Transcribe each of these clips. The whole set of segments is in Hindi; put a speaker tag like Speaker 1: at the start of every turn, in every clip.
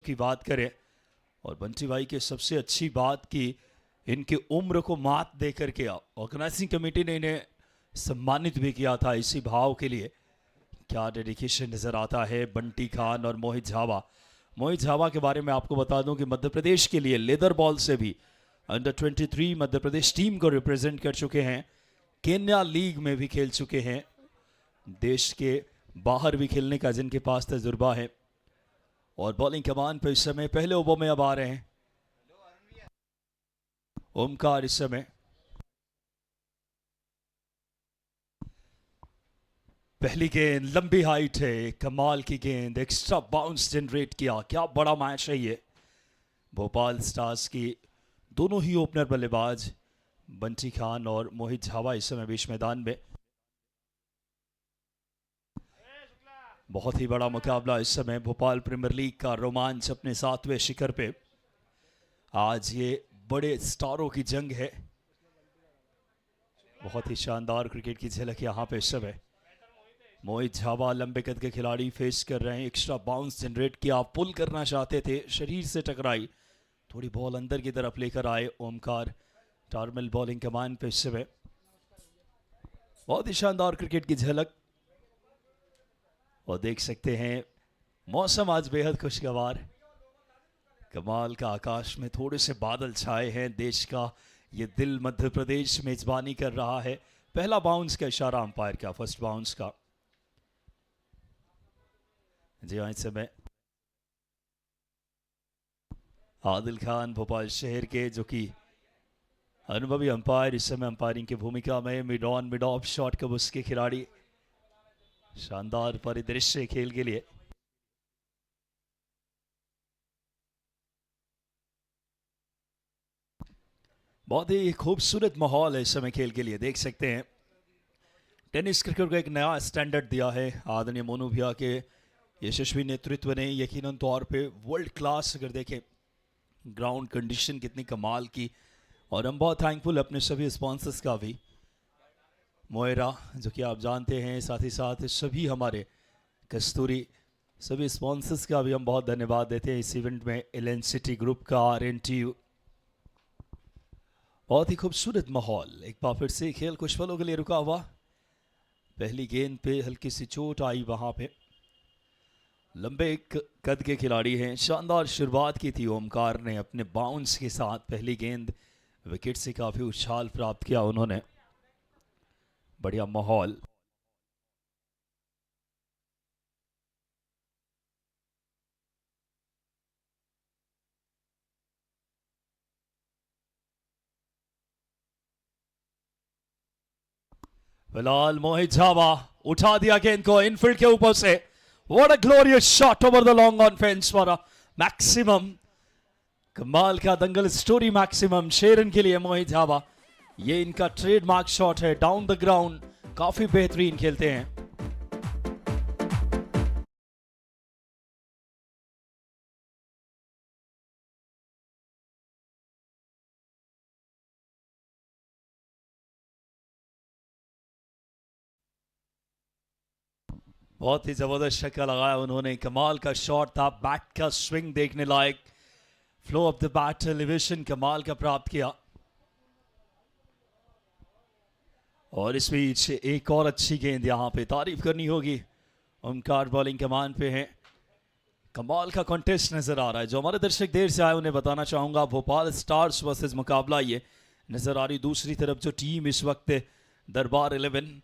Speaker 1: की बात करें और बंटी भाई की सबसे अच्छी बात कि इनकी उम्र को मात दे करके ऑर्गेनाइजिंग कमेटी ने इन्हें सम्मानित भी किया था इसी भाव के लिए। क्या डेडिकेशन नज़र आता है बंटी खान और मोहित झावा। मोहित झावा के बारे में आपको बता दूं कि मध्य प्रदेश के लिए लेदर बॉल से भी अंडर 23 मध्य प्रदेश टीम को रिप्रेजेंट कर चुके हैं। केन्या लीग में भी खेल चुके हैं। देश के बाहर भी खेलने का जिनके पास तजुर्बा है। और बॉलिंग कमान पे इस समय पहले ओवर में अब आ रहे हैं ओमकार। इस समय पहली गेंद लंबी हाइट है, कमाल की गेंद, एक्स्ट्रा बाउंस जनरेट किया। क्या बड़ा मैच है ये। भोपाल स्टार्स की दोनों ही ओपनर बल्लेबाज बंटी खान और मोहित झावा इस समय बीच मैदान में। बहुत ही बड़ा मुकाबला इस समय भोपाल प्रीमियर लीग का रोमांच अपने 7वें शिखर पे। आज ये बड़े स्टारों की जंग है। बहुत ही शानदार क्रिकेट की झलक यहाँ पे इस समय। मोहित झावा लंबे कद के खिलाड़ी फेस कर रहे हैं। एक्स्ट्रा बाउंस जनरेट किया, पुल करना चाहते थे, शरीर से टकराई, थोड़ी बॉल अंदर की तरफ लेकर आए ओमकार। टार्मिल बॉलिंग कमान पे इस समय। बहुत ही शानदार क्रिकेट की झलक। और देख सकते हैं मौसम आज बेहद खुशगवार। कमाल का आकाश में थोड़े से बादल छाए हैं। देश का ये दिल मध्य प्रदेश मेजबानी कर रहा है। पहला बाउंस का इशारा अंपायर का, फर्स्ट बाउंस का। जी हाँ, इस समय आदिल खान भोपाल शहर के जो कि अनुभवी अंपायर इस समय अंपायरिंग की भूमिका में। Mid on mid of shot कब उसके खिलाड़ी। शानदार परिदृश्य खेल के लिए। बहुत ही खूबसूरत माहौल है इस समय खेल के लिए। देख सकते हैं टेनिस क्रिकेट को एक नया स्टैंडर्ड दिया है आदरणीय मोनू भैया के यशस्वी नेतृत्व ने। यकीनन तौर पे वर्ल्ड क्लास अगर देखें, ग्राउंड कंडीशन कितनी कमाल की। और हम बहुत थैंकफुल अपने सभी स्पॉन्सर्स का भी, मोएरा जो कि आप जानते हैं, साथ ही साथ सभी हमारे कस्तूरी, सभी स्पॉन्सर्स का भी हम बहुत धन्यवाद देते हैं इस इवेंट में। एलन सिटी ग्रुप का, RNTU। बहुत ही खूबसूरत माहौल। एक बार फिर से खेल कुछ पलों के लिए रुका हुआ। पहली गेंद पे हल्की सी चोट आई वहां पे। लंबे कद के खिलाड़ी हैं। शानदार शुरुआत की थी ओमकार ने अपने बाउंस के साथ। पहली गेंद विकेट से काफी उछाल प्राप्त किया उन्होंने। बढ़िया माहौल। फिलहाल मोहित झावा उठा दिया गेंद को इनफील्ड के ऊपर से। What a glorious shot over the long on fence for maximum. कमाल का दंगल स्टोरी मैक्सिमम शेरन के लिए मोहित झावा। ये इनका ट्रेडमार्क शॉट है डाउन द ग्राउंड। काफी बेहतरीन खेलते हैं। बहुत ही जबरदस्त छक्का लगाया उन्होंने। कमाल का शॉट था, बैट का स्विंग देखने लायक। Flow of the bat elevation कमाल का प्राप्त किया। और इस बीच एक और अच्छी गेंद यहां पे तारीफ करनी होगी। ओमकार बॉलिंग कमान पे हैं। कमाल का कॉन्टेस्ट नजर आ रहा है। जो हमारे दर्शक देर से आए उन्हें बताना चाहूंगा, भोपाल स्टार्स वर्सेस मुकाबला ये नजर आ रही। दूसरी तरफ जो टीम इस वक्त दरबार 11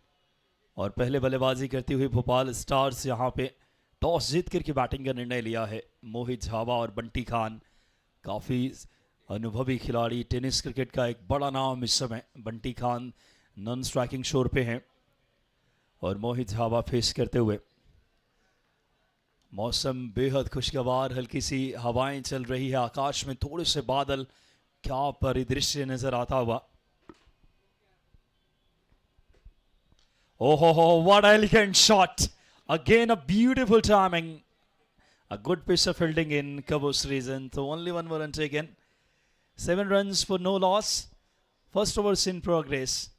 Speaker 1: और पहले बल्लेबाजी करती हुई भोपाल स्टार्स यहाँ पे टॉस जीत करके बैटिंग का निर्णय लिया है। मोहित झावा और बंटी खान काफ़ी अनुभवी खिलाड़ी। टेनिस क्रिकेट का एक बड़ा नाम इस समय। बंटी खान नॉन स्ट्राइकिंग शोर पे हैं और मोहित झावा फेस करते हुए। मौसम बेहद खुशगवार, हल्की सी हवाएं चल रही है। आकाश में थोड़े से बादल। क्या परिदृश्य नजर आता हुआ। Oh, what an elegant shot. Again, a beautiful timing. A good piece of fielding in Cabos region. So only one more run taken. 7 runs for no loss. First overs in progress.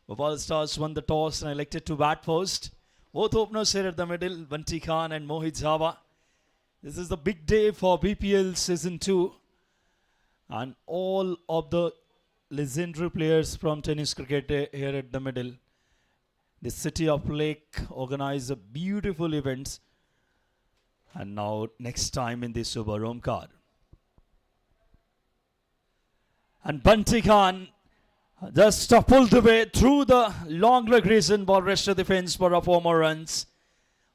Speaker 1: Bhopal Stars won the toss and elected to bat first. Both openers here at the middle, Bunty Khan and Mohit Java. This is the big day for BPL Season 2, and all of the legendary players from tennis cricket here at the middle. The city of Lake organized a beautiful events, and now next time in the Super Omkar. And Bunty Khan just pulled away through the long leg reason ball, rest of the fence for a 4 more runs.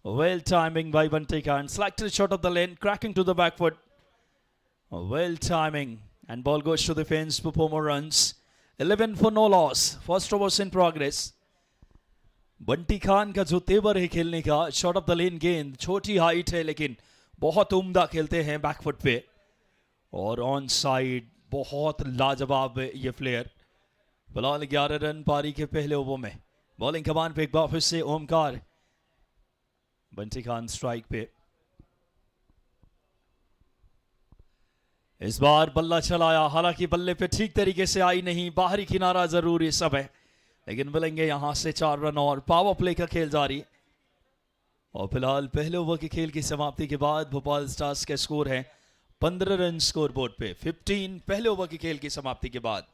Speaker 1: Well timing by Bunty Khan. Selected shot of the lane, cracking to the back foot. Well timing. And ball goes to the fence for 4 more runs. 11 for no loss. First overs in progress. Bunty Khan का जो तेवर है खेलने का, शॉट ऑफ द लेन गेंद, छोटी हाइट है लेकिन बहुत उम्दा खेलते हैं बैकफुट पे और ऑन साइड बहुत लाजवाब है ये प्लेयर. फिलहाल 11 रन पारी के पहले ओवर में. बॉलिंग कमान पे एक बार फिर से ओमकार. बंटी खान स्ट्राइक पे. इस बार बल्ला चलाया, हालांकि बल्ले पे ठीक तरीके से आई नहीं, बाहरी किनारा जरूर ये सब है, लेकिन मिलेंगे यहां से 4 रन और. पावर प्ले का खेल जारी. और फिलहाल पहले ओवर के खेल की समाप्ति के बाद भोपाल स्टार्स का स्कोर है 15 रन स्कोर बोर्ड पे. 15 पहले ओवर के खेल की समाप्ति के बाद.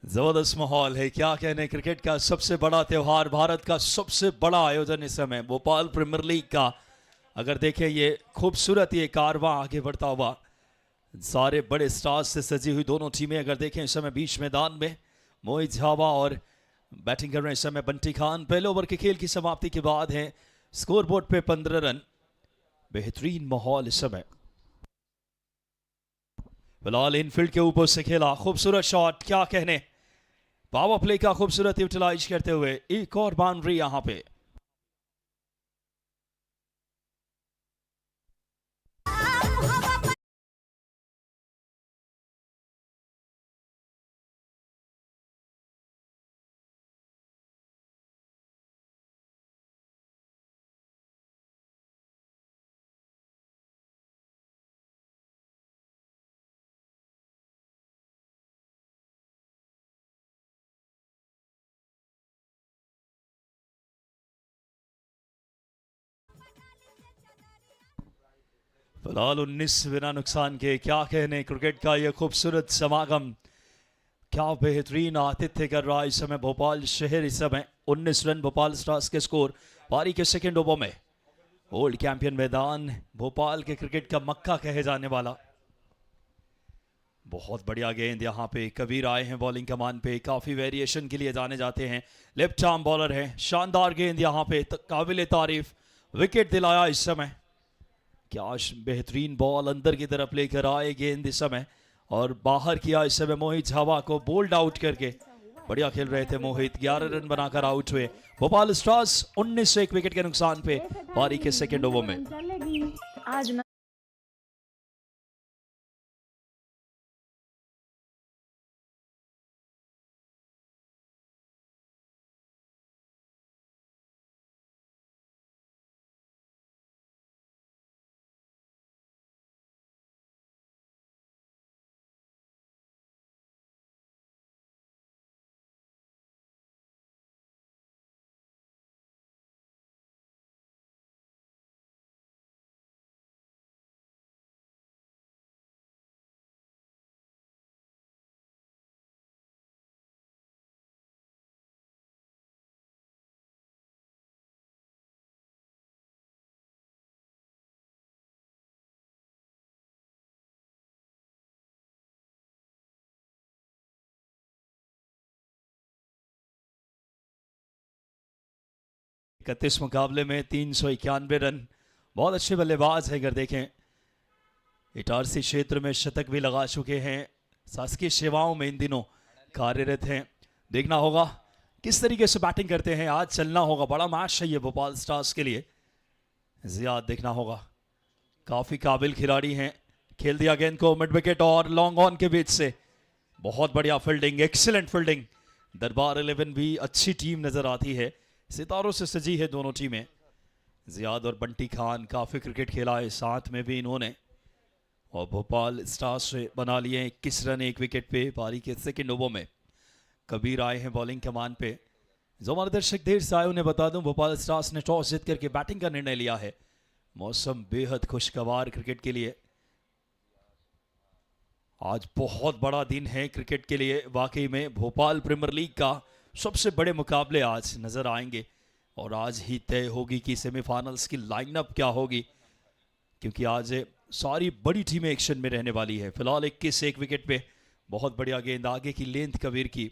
Speaker 1: जबरदस्त माहौल है, क्या कहने. क्रिकेट का सबसे बड़ा त्यौहार, भारत का सबसे बड़ा आयोजन इस समय भोपाल प्रीमियर लीग का. अगर देखें ये खूबसूरत ये कारवां आगे बढ़ता हुआ, सारे बड़े स्टार्स से सजी हुई दोनों टीमें. अगर देखें इस समय बीच मैदान में मोहित झावा और बैटिंग कर रहे हैं इस समय बंटी खान. पहले ओवर के खेल की समाप्ति के बाद है स्कोर बोर्ड पे 15 रन. बेहतरीन माहौल इस समय. फिलहाल इनफील्ड के ऊपर से खेला, खूबसूरत शॉट, क्या कहने. पावर प्ले का खूबसूरत यूटिलाइज करते हुए एक और बाउंड्री यहां पे. फिलहाल 19 बिना नुकसान के, क्या कहने. क्रिकेट का यह खूबसूरत समागम, क्या बेहतरीन आतिथ्य कर रहा है इस समय भोपाल शहर. इस समय 19 रन भोपाल स्टार्स के स्कोर पारी के सेकंड ओवर में. ओल्ड चैंपियन मैदान, भोपाल के क्रिकेट का मक्का कहे जाने वाला. बहुत बढ़िया गेंद यहां पे. कबीर आए हैं बॉलिंग कमान पे, काफी वेरिएशन के लिए जाने जाते हैं, लेफ्ट आर्म बॉलर है. शानदार गेंद यहां पे, काबिल तारीफ. विकेट दिलाया इस समय. क्या बेहतरीन बॉल अंदर की तरफ लेकर आए गेंद इस समय और बाहर किया इस समय मोहित झावा को बोल्ड आउट करके. बढ़िया खेल रहे थे मोहित. 11 रन बनाकर आउट हुए भोपाल स्टार्स 19 से 1 विकेट के नुकसान पे पारी के सेकंड ओवर में.
Speaker 2: आज
Speaker 1: इकतीस मुकाबले में 391 रन. बहुत अच्छे बल्लेबाज है. अगर देखें इटारसी क्षेत्र में शतक भी लगा चुके हैं शासकीय सेवाओं में इन दिनों कार्यरत हैं। देखना होगा किस तरीके से बैटिंग करते हैं। आज चलना होगा, बड़ा मैच है ये भोपाल स्टार्स के लिए। जियाद देखना होगा, काफी काबिल खिलाड़ी हैं। खेल दिया गेंद को मिड विकेट और लॉन्ग ऑन के बीच से, बहुत बढ़िया फील्डिंग, एक्सीलेंट फील्डिंग। दरबार 11 भी अच्छी टीम नजर आती है, सितारों से सजी है दोनों टीमें। जियाद और बंटी खान काफी क्रिकेट खेला है साथ में भी इन्होंने, और भोपाल स्टार्स से बना लिए 21 रन 1 विकेट पे पारी के सेकेंड ओवर में। कबीर आए हैं बॉलिंग कमान पे। जो हमारे दर्शक देर से आए उन्हें बता दूं, भोपाल स्टार्स ने टॉस जीत करके बैटिंग का निर्णय लिया है। मौसम बेहद खुशगवार क्रिकेट के लिए, आज बहुत बड़ा दिन है क्रिकेट के लिए। वाकई में भोपाल प्रीमियर लीग का सबसे बड़े मुकाबले आज नजर आएंगे, और आज ही तय होगी कि सेमीफाइनल्स की लाइनअप क्या होगी, क्योंकि आज सारी बड़ी टीमें एक्शन में रहने वाली है। फिलहाल 21 1 विकेट पे बहुत बढ़िया गेंद, आगे की लेंथ कबीर की,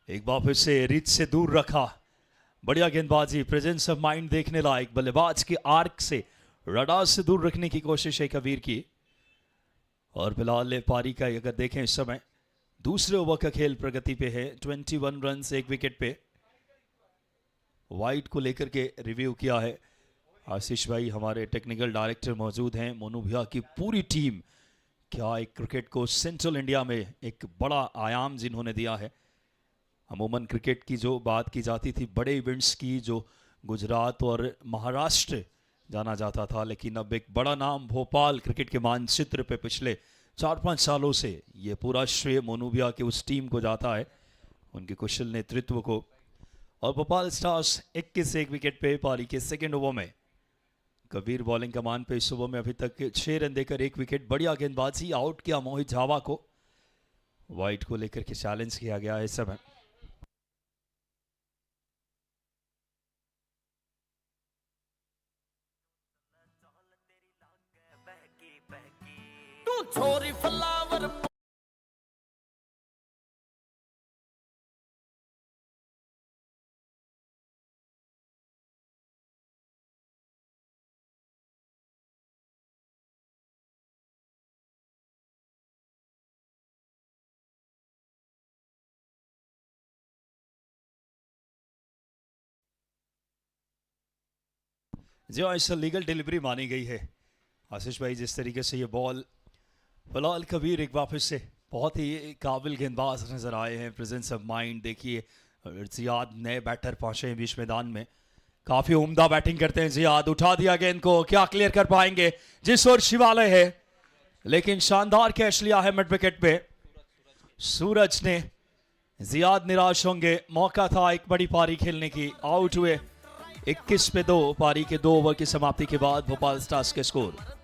Speaker 1: एक बार फिर से रिच से दूर रखा, बढ़िया गेंदबाजी, प्रेजेंस ऑफ माइंड देखने लायक। बल्लेबाज के आर्क से, रडार से दूर रखने की कोशिश है कबीर की। और फिलहाल पारी का अगर देखें इस समय दूसरे ओवर का खेल प्रगति पे है। 21 रन 1 विकेट पे। वाइट को लेकर के रिव्यू किया है आशीष भाई, हमारे टेक्निकल डायरेक्टर मौजूद हैं। मोनू भैया की पूरी टीम, क्या एक क्रिकेट को सेंट्रल इंडिया में एक बड़ा आयाम जिन्होंने दिया है। अमूमन क्रिकेट की जो बात की जाती थी, बड़े इवेंट्स की, जो गुजरात और महाराष्ट्र जाना जाता था, लेकिन अब एक बड़ा नाम भोपाल क्रिकेट के मानचित्र पे पिछले 4-5 सालों से ये पूरा श्रेय मोनू भैया के उस टीम को जाता है, उनके कुशल नेतृत्व को। और भोपाल स्टार्स 21 1 विकेट पे पारी के सेकेंड ओवर में। कबीर बॉलिंग कमान पे इस ओवर में अभी तक 6 रन देकर 1 विकेट। बढ़िया गेंदबाजी, आउट किया मोहित झावा को। वाइट को लेकर के चैलेंज किया गया है इस समय।
Speaker 2: छोरी फ्लावर
Speaker 1: जी हाँ, इस लीगल डिलीवरी मानी गई है। आशीष भाई, जिस तरीके से ये बॉल, फिलहाल कबीर एक वापस से बहुत ही काबिल गेंदबाज नजर आए हैं। प्रेजेंस ऑफ माइंड देखिए, जियाद नए बैटर पहुंचे हैं बीच मैदान में, काफी उम्दा बैटिंग करते हैं जियाद। उठा दिया गेंद को, क्या क्लियर कर पाएंगे? जिस ओर शिवालय है, लेकिन शानदार कैच लिया है मिड विकेट पे सूरज ने। जियाद निराश होंगे, मौका था एक बड़ी पारी खेलने की, आउट हुए 21 पे 2 पारी के 2 ओवर की समाप्ति के बाद। भोपाल स्टार्स के स्कोर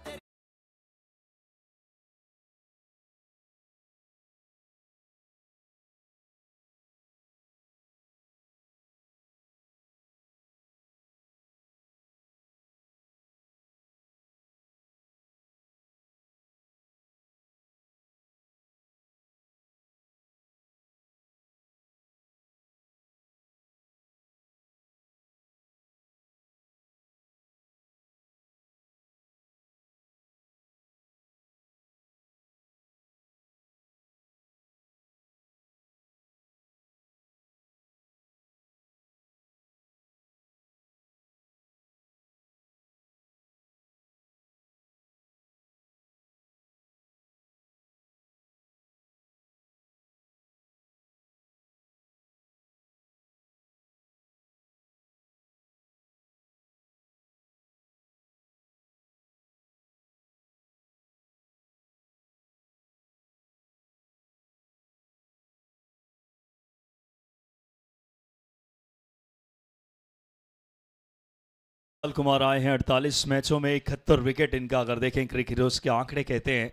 Speaker 1: कुमार आए हैं 48 मैचों में 71 विकेट इनका। अगर देखें क्रिकेट हीरोज के आंकड़े कहते हैं,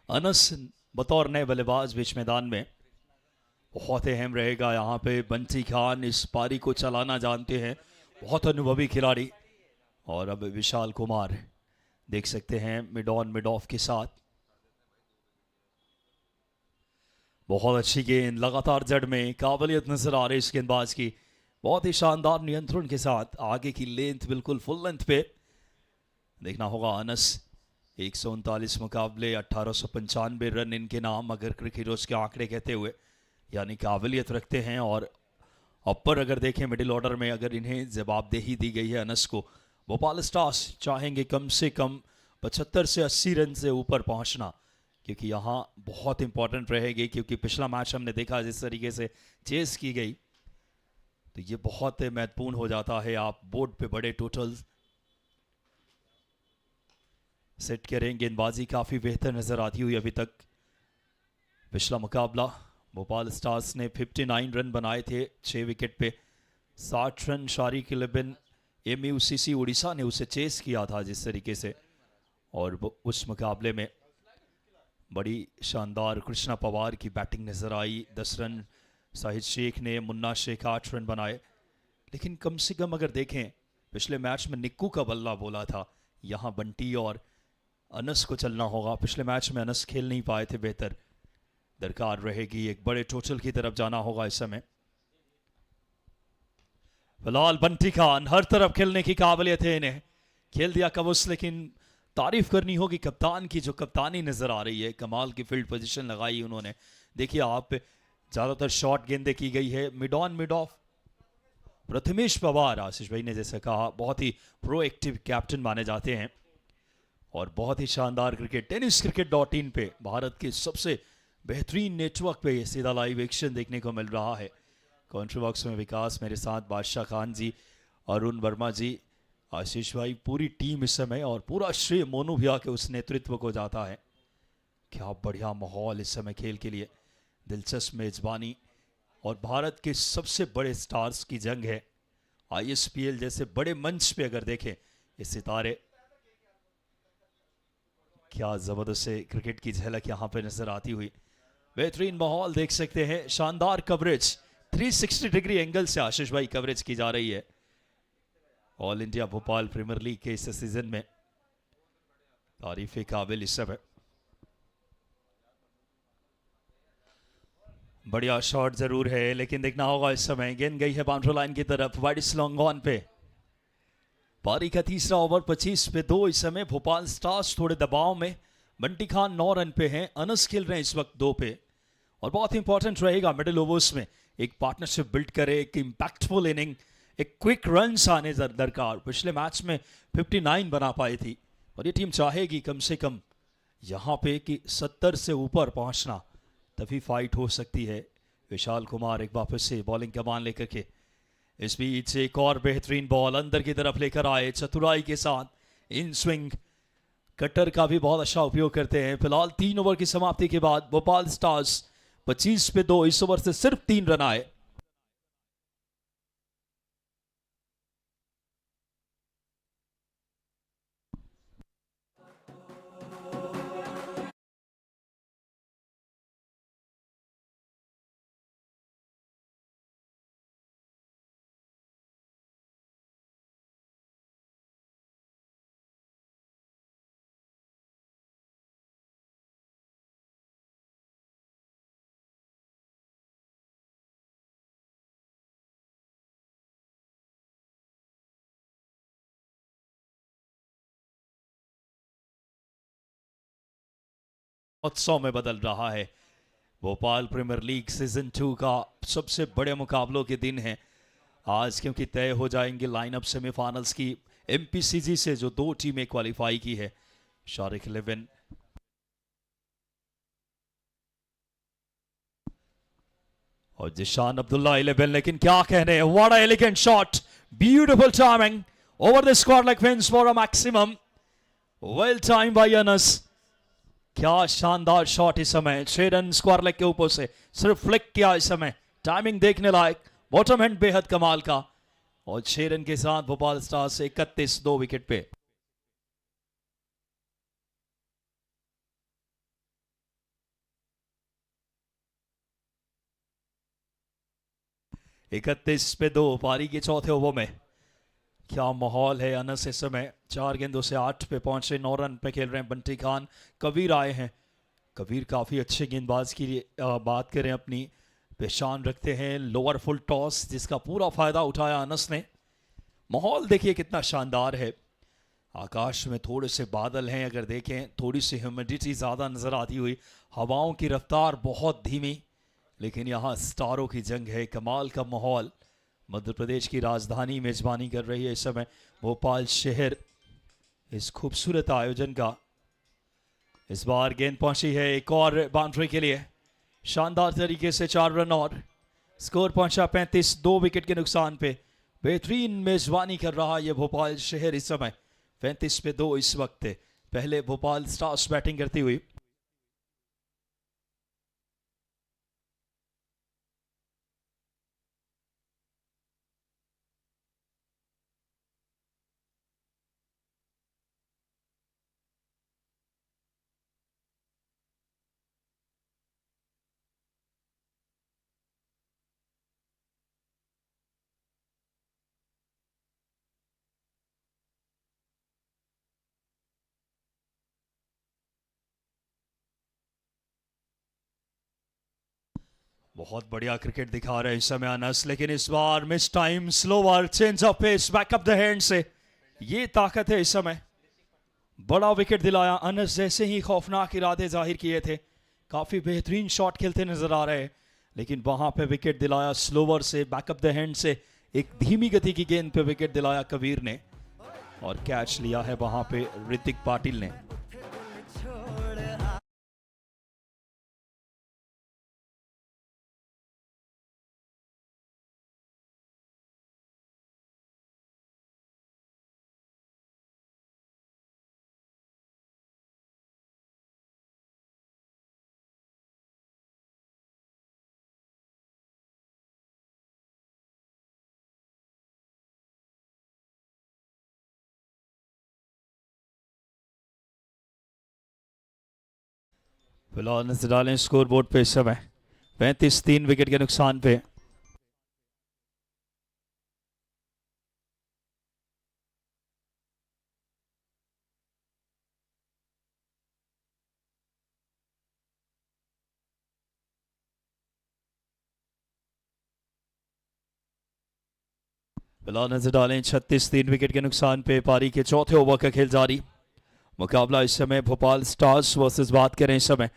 Speaker 1: अनस बतौर नए बल्लेबाज बीच मैदान में बहुत अहम रहेगा। यहाँ पे बंटी खान इस पारी को चलाना जानते हैं, बहुत अनुभवी खिलाड़ी। और अब विशाल कुमार देख सकते हैं मिड ऑन मिड ऑफ के साथ, बहुत अच्छी गेंद, लगातार जड़ में काबिलियत नजर आ रही है इस गेंदबाज की। बहुत ही शानदार नियंत्रण के साथ, आगे की लेंथ बिल्कुल फुल लेंथ पे। देखना होगा अनस 139 मुकाबले 1895 रन इनके नाम, अगर क्रिकेट हीरोज के आंकड़े कहते हुए, यानी काबिलियत रखते हैं। और अपर अगर देखें मिडिल ऑर्डर में, अगर इन्हें जवाबदेही दी गई है अनस को, भोपाल स्टार्स चाहेंगे कम से कम 75 से 80 रन से ऊपर पहुंचना, क्योंकि यहाँ बहुत इंपॉर्टेंट रहेगी। क्योंकि पिछला मैच हमने देखा जिस तरीके से चेस की गई, तो ये बहुत महत्वपूर्ण हो जाता है। आप बोर्ड पे बड़े टोटल सेट करें। गेंदबाजी काफ़ी बेहतर नज़र आती हुई अभी तक। पिछला मुकाबला भोपाल स्टार्स ने 59 रन बनाए थे 6 विकेट पे, 60 रन शारिक 11 MUCC उड़ीसा ने उसे चेस किया था जिस तरीके से। और उस मुकाबले में बड़ी शानदार कृष्णा पवार की बैटिंग नज़र आई। 10 रन साहिद शेख ने, मुन्ना शेख 8 रन बनाए। लेकिन कम से कम अगर देखें, पिछले मैच में निक्कू का बल्ला बोला था, यहाँ बंटी और अनस को चलना होगा। पिछले मैच में अनस खेल नहीं पाए थे बेहतर, दरकार रहेगी एक बड़े टोटल की तरफ जाना होगा इस समय। फिलहाल बंटी खान, हर तरफ खेलने की काबिलियत है इन्हें, खेल दिया कबूस। लेकिन तारीफ करनी होगी कप्तान की, जो कप्तानी नजर आ रही है। कमाल की फील्ड पोजीशन लगाई उन्होंने। देखिए आप, ज्यादातर शॉर्ट गेंदें की गई है, mid on mid off. Prathamesh Pawar, Ashish भाई ने जैसे कहा, बहुत ही प्रोएक्टिव कैप्टन माने जाते हैं और बहुत ही शानदार क्रिकेट। tenniscricket.in पे, भारत के सबसे बेहतरीन नेटवर्क पे सीधा लाइव एक्शन देखने को मिल रहा है। कॉन्ट्री बॉक्स में विकास, मेरे साथ बादशाह खान जी, अरुण वर्मा जी, आशीष भाई, पूरी टीम इस समय, और पूरा श्रेय मोनू भैया के उस नेतृत्व को जाता है। क्या बढ़िया माहौल इस समय खेल के लिए, दिलचस्प मेजबानी, और भारत के सबसे बड़े स्टार्स की जंग है। ISPL जैसे बड़े मंच पे अगर देखें ये सितारे, क्या जबरदस्त क्रिकेट की झलक यहाँ पे नजर आती हुई। बेहतरीन माहौल देख सकते हैं, शानदार कवरेज 360 डिग्री एंगल से आशीष भाई कवरेज की जा रही है all India Bhopal premier league के इस सीजन में। तारीफ काबिल इस समय। बढ़िया शॉट जरूर है, लेकिन देखना होगा इस समय गेंद गई है बाउंड्री लाइन की तरफ, वाइड लॉन्ग ऑन पे। पारी का तीसरा ओवर 25 पे 2 इस समय। भोपाल स्टार्स थोड़े दबाव में, बंटी खान 9 रन पे हैं, अनस खेल रहे हैं इस वक्त 2 पे। और बहुत इंपॉर्टेंट रहेगा मिडिल ओवर्स में एक पार्टनरशिप बिल्ड करे, एक इंपैक्टफुल इनिंग, एक क्विक रन्स आने दरकार। पिछले मैच में 59 बना पाई थी, और ये टीम चाहेगी कम से कम यहाँ पे कि 70 से ऊपर पहुंचना, तभी फाइट हो सकती है। विशाल कुमार एक वापस से बॉलिंग कमान लेकर के, इस बीच एक और बेहतरीन बॉल अंदर की तरफ लेकर आए चतुराई के साथ। इन स्विंग कटर का भी बहुत अच्छा उपयोग करते हैं। फिलहाल 3 ओवर की समाप्ति के बाद भोपाल स्टार्स 25 पे 2, इस ओवर से सिर्फ 3 रन आए। उत्सव में बदल रहा है। भोपाल प्रीमियर लीग सीजन 2 का सबसे बड़े मुकाबलों के दिन है आज, क्योंकि तय हो जाएंगे लाइनअप सेमीफाइनल्स की। MPCG से जो 2 टीमें क्वालिफाई की है, शारिक 11 और जिशान अब्दुल्ला 11। लेकिन क्या कहने, what a elegant shot, beautiful timing over the square leg fence for a maximum, well time by Anas. क्या शानदार शॉट इस समय, 6 रन स्क्वायर लेग के ऊपर से सिर्फ फ्लिक किया इस समय, टाइमिंग देखने लायक, बॉटम हैंड बेहद कमाल का। और 6 रन के साथ भोपाल स्टार्स 31 2 विकेट पे। इकतीस पे 2 पारी के चौथे ओवर में। क्या माहौल है। अनस इस समय 4 गेंदों से 8 पे पहुंचे, 9 रन पे खेल रहे हैं। बंटी खान, कबीर आए हैं। कबीर काफ़ी अच्छे गेंदबाज की बात करें अपनी पहचान रखते हैं। लोअर फुल टॉस जिसका पूरा फायदा उठाया अनस ने। माहौल देखिए कितना शानदार है। आकाश में थोड़े से बादल हैं, अगर देखें थोड़ी सी ह्यूमिडिटी ज़्यादा नज़र आती हुई, हवाओं की रफ्तार बहुत धीमी, लेकिन यहाँ स्टारों की जंग है। कमाल का माहौल। मध्य प्रदेश की राजधानी मेजबानी कर रही है इस समय, भोपाल शहर, इस खूबसूरत आयोजन का। इस बार गेंद पहुंची है एक और बाउंड्री के लिए, शानदार तरीके से 4 रन और स्कोर पहुंचा 35, 2 विकेट के नुकसान पे। बेहतरीन मेजबानी कर रहा है ये भोपाल शहर इस समय, 35 पे 2 इस वक्त। पहले भोपाल स्टार्स बैटिंग करती हुई। बहुत बढ़िया क्रिकेट दिखा रहे हैं इस समय अनस, लेकिन इस बार miss time, slower, change of pace, back of the hand से, ये ताकत है इस समय। बड़ा विकेट दिलाया अनस, जैसे ही खौफनाक इरादे जाहिर किए थे। काफी बेहतरीन शॉट खेलते नजर आ रहे हैं, लेकिन वहां पे विकेट दिलाया स्लोवर से, बैकअप द हैंड से। एक धीमी गति की गेंद पे विकेट दिलाया कबीर ने, और कैच लिया है वहां पे ऋतिक पाटिल ने। फिलहाल नजर डालें स्कोर बोर्ड पे इस समय 35, 3 विकेट के नुकसान पे। फिलहाल नजर डालें 36, 3 विकेट के नुकसान पे। पारी के चौथे ओवर का खेल जारी। मुकाबला इस समय भोपाल स्टार्स वर्सेस, बात करें इस समय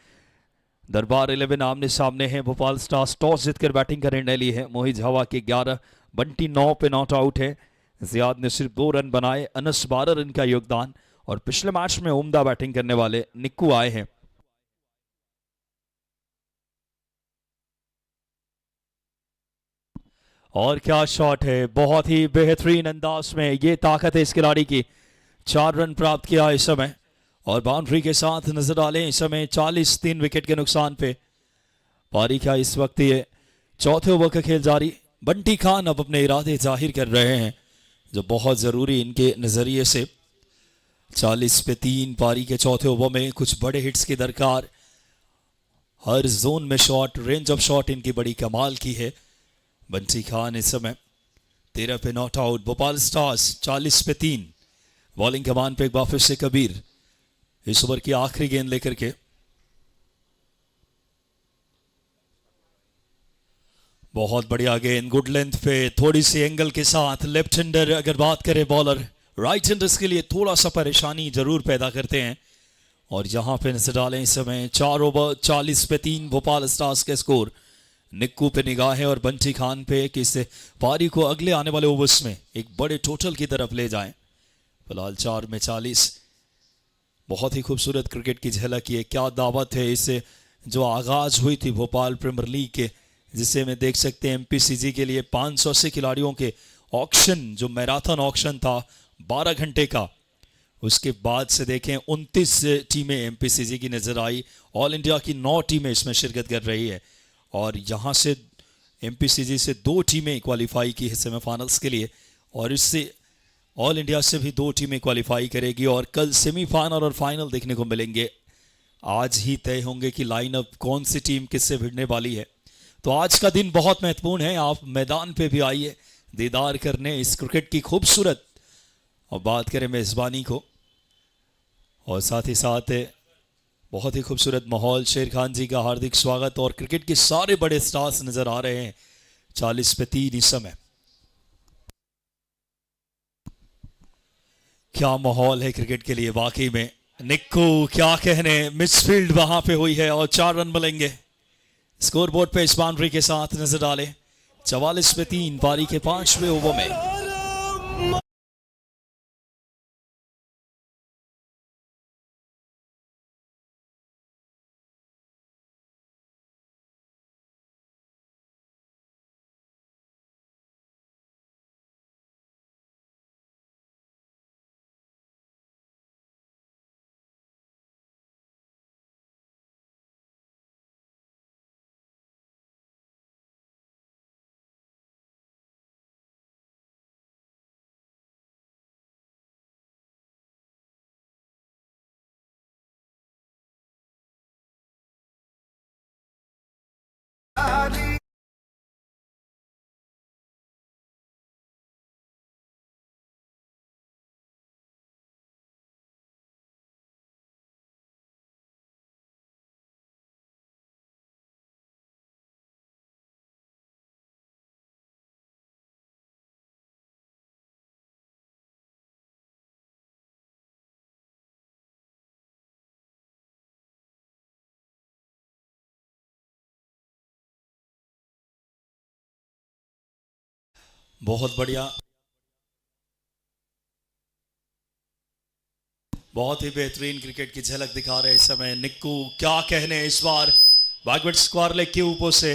Speaker 1: दरबार 11 आमने सामने हैं। भोपाल स्टार्स टॉस जीतकर बैटिंग का निर्णय ली है। मोहित हवा के 11, बंटी 9 पे नॉट आउट है। जियाद ने सिर्फ 2 रन बनाए, अनस 12 रन का योगदान, और पिछले मैच में उम्दा बैटिंग करने वाले निक्कू आए हैं। और क्या शॉट है, बहुत ही बेहतरीन अंदाज में, ये ताकत है इस खिलाड़ी की। 4 रन प्राप्त किया इस समय, और बाउंड्री के साथ नजर डालें इस समय 40, 3 विकेट के नुकसान पे। पारी का इस वक्त ये चौथे ओवर का खेल जारी। बंटी खान अब अपने इरादे जाहिर कर रहे हैं, जो बहुत जरूरी इनके नजरिए से। 40 पे 3 पारी के चौथे ओवर में कुछ बड़े हिट्स की दरकार। हर जोन में शॉट, रेंज ऑफ शॉट इनकी बड़ी कमाल की है। बंटी खान इस समय 13 पे नॉट आउट। भोपाल स्टार्स 40 पे 3। बॉलिंग कमान पे एक बार फिर से कबीर, इस ओवर की आखिरी गेंद लेकर के। बहुत बढ़िया गेंद, गुड लेंथ पे, थोड़ी सी एंगल के साथ। लेफ्ट हैंडर अगर बात करें बॉलर, राइट हैंडर्स के लिए थोड़ा सा परेशानी जरूर पैदा करते हैं। और यहां पे नजर डालें इस समय 4 ओवर 40 पे 3 भोपाल स्टार्स के स्कोर। निक्कू पे निगाहें और बंटी खान पे कि इससे पारी को अगले आने वाले ओवर्स में एक बड़े टोटल की तरफ ले जाएं। फिलहाल 4 में 40। बहुत ही खूबसूरत क्रिकेट की झलक, ये क्या दावत है इससे जो आगाज हुई थी भोपाल प्रीमियर लीग के, जिसे में देख सकते हैं एमपीसीजी के लिए 580 खिलाड़ियों के ऑक्शन, जो मैराथन ऑक्शन था 12 घंटे का। उसके बाद से देखें 29 टीमें एमपीसीजी की नजर आई। ऑल इंडिया की 9 टीमें इसमें शिरकत कर रही है, और यहाँ से एमपीसीजी से 2 टीमें क्वालिफाई की है सेमीफाइनल्स के लिए, और इससे ऑल इंडिया से भी 2 टीमें क्वालिफाई करेगी। और कल सेमीफाइनल और फाइनल देखने को मिलेंगे। आज ही तय होंगे कि लाइनअप कौन सी टीम किससे भिड़ने वाली है। तो आज का दिन बहुत महत्वपूर्ण है। आप मैदान पे भी आइए दीदार करने इस क्रिकेट की खूबसूरत, और बात करें मेजबानी को, और साथ ही साथ बहुत ही खूबसूरत माहौल। शेर खान जी का हार्दिक स्वागत, और क्रिकेट के सारे बड़े स्टार्स नजर आ रहे हैं। 40 पे 3 इस समय। क्या माहौल है क्रिकेट के लिए वाकई में। निक्कू क्या कहने, मिसफील्ड वहां पे हुई है और 4 रन मिलेंगे। स्कोर बोर्ड पे इस बाउंड्री के साथ नजर डाले 44 पे 3 पारी के 5वें ओवर में। बहुत बढ़िया, बहुत ही बेहतरीन क्रिकेट की झलक दिखा रहे इस समय निक्कू। क्या कहने, इस बार बैकवर्ड स्क्वायर लेग के ऊपर से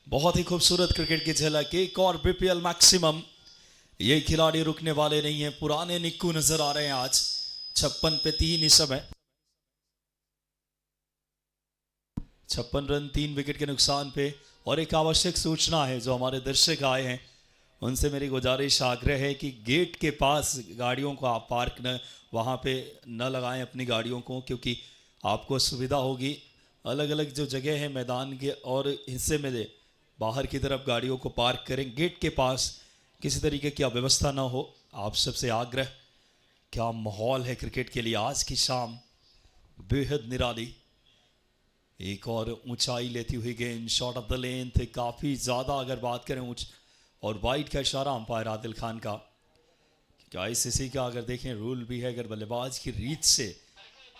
Speaker 1: बहुत ही खूबसूरत क्रिकेट की झलक। एक और बीपीएल मैक्सिमम। ये खिलाड़ी रुकने वाले नहीं है, पुराने निक्कू नजर आ रहे हैं आज। 56 पे 3 इस समय। 56 रन 3 विकेट के नुकसान पे। और एक आवश्यक सूचना है, जो हमारे दर्शक आए हैं उनसे मेरी गुजारिश आग्रह है कि गेट के पास गाड़ियों को आप पार्क न वहाँ पे न लगाएं अपनी गाड़ियों को, क्योंकि आपको सुविधा होगी। अलग अलग जो जगह है मैदान के और हिस्से में दे बाहर की तरफ गाड़ियों को पार्क करें, गेट के पास किसी तरीके की अव्यवस्था ना हो। आप सबसे आग्रह। क्या माहौल है क्रिकेट के लिए आज की शाम, बेहद निराली। एक और ऊंचाई लेती हुई गेंद, शॉट ऑफ द लेन थे काफ़ी ज़्यादा, अगर बात करें ऊंच और वाइड का इशारा अंपायर आदिल खान का। क्या आईसीसी का अगर देखें रूल भी है, अगर बल्लेबाज की रीच से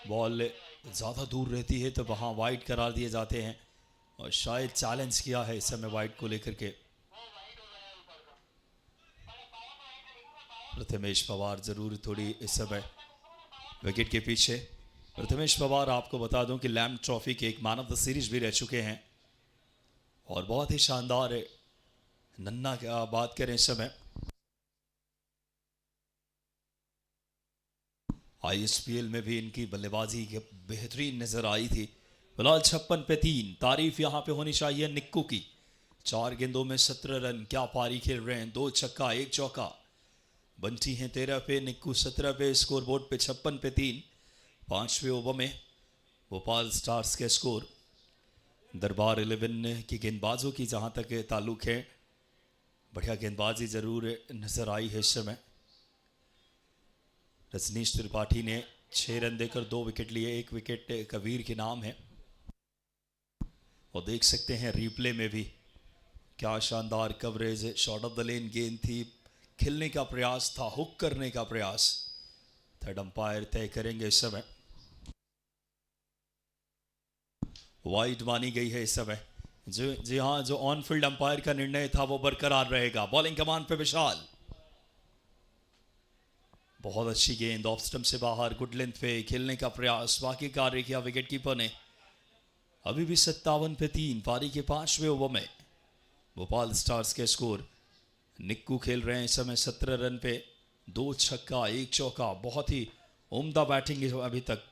Speaker 1: बॉल ज़्यादा दूर रहती है तो वहाँ वाइड करार दिए जाते हैं। और शायद चैलेंज किया है इस समय वाइड को लेकर के प्रथमेश पवार, ज़रूर थोड़ी इस समय विकेट के पीछे। प्रथमेश पवार आपको बता दूं कि लैम्ब ट्रॉफी के एक मैन ऑफ द सीरीज भी रह चुके हैं और बहुत ही शानदार है। नन्ना क्या बात करें, इस समय आईएसपीएल में भी इनकी बल्लेबाजी बेहतरीन नजर आई थी। फिलहाल 56 पे 3, तारीफ यहां पे होनी चाहिए निक्कू की। 4 गेंदों में 17 रन, क्या पारी खेल रहे हैं। 2 छक्का 1 चौका। बंटी हैं 13 पे, निक्कू 17 पे। स्कोर बोर्ड पे 56 पे 3 5वें ओवर में भोपाल स्टार्स के स्कोर। दरबार 11 की गेंदबाजों की जहां तक ताल्लुक है, बढ़िया गेंदबाजी जरूर नजर आई है इस समय। रजनीश त्रिपाठी ने 6 रन देकर 2 विकेट लिए, 1 विकेट कबीर के नाम है। और देख सकते हैं रिप्ले में भी क्या शानदार coverage. Shot of the lane गेंद थी, खिलने का प्रयास था, हुक करने का प्रयास। थर्ड अंपायर तय करेंगे इस समय। वाइड मानी गई है इस समय। जी हाँ, जो ऑन फील्ड अंपायर का निर्णय था वो बरकरार रहेगा। बॉलिंग कमान पे विशाल, बहुत अच्छी गेंद ऑफ स्टंप से बाहर, गुड लेंथ पे खेलने का प्रयास, बाकी कार्य किया विकेट कीपर ने। अभी भी 57 पे 3 पारी के 5वें ओवर में भोपाल स्टार्स के स्कोर। निक्कू खेल रहे हैं इस समय 17 रन पे, 2 छक्का 1 चौका, बहुत ही उम्दा बैटिंग है अभी तक।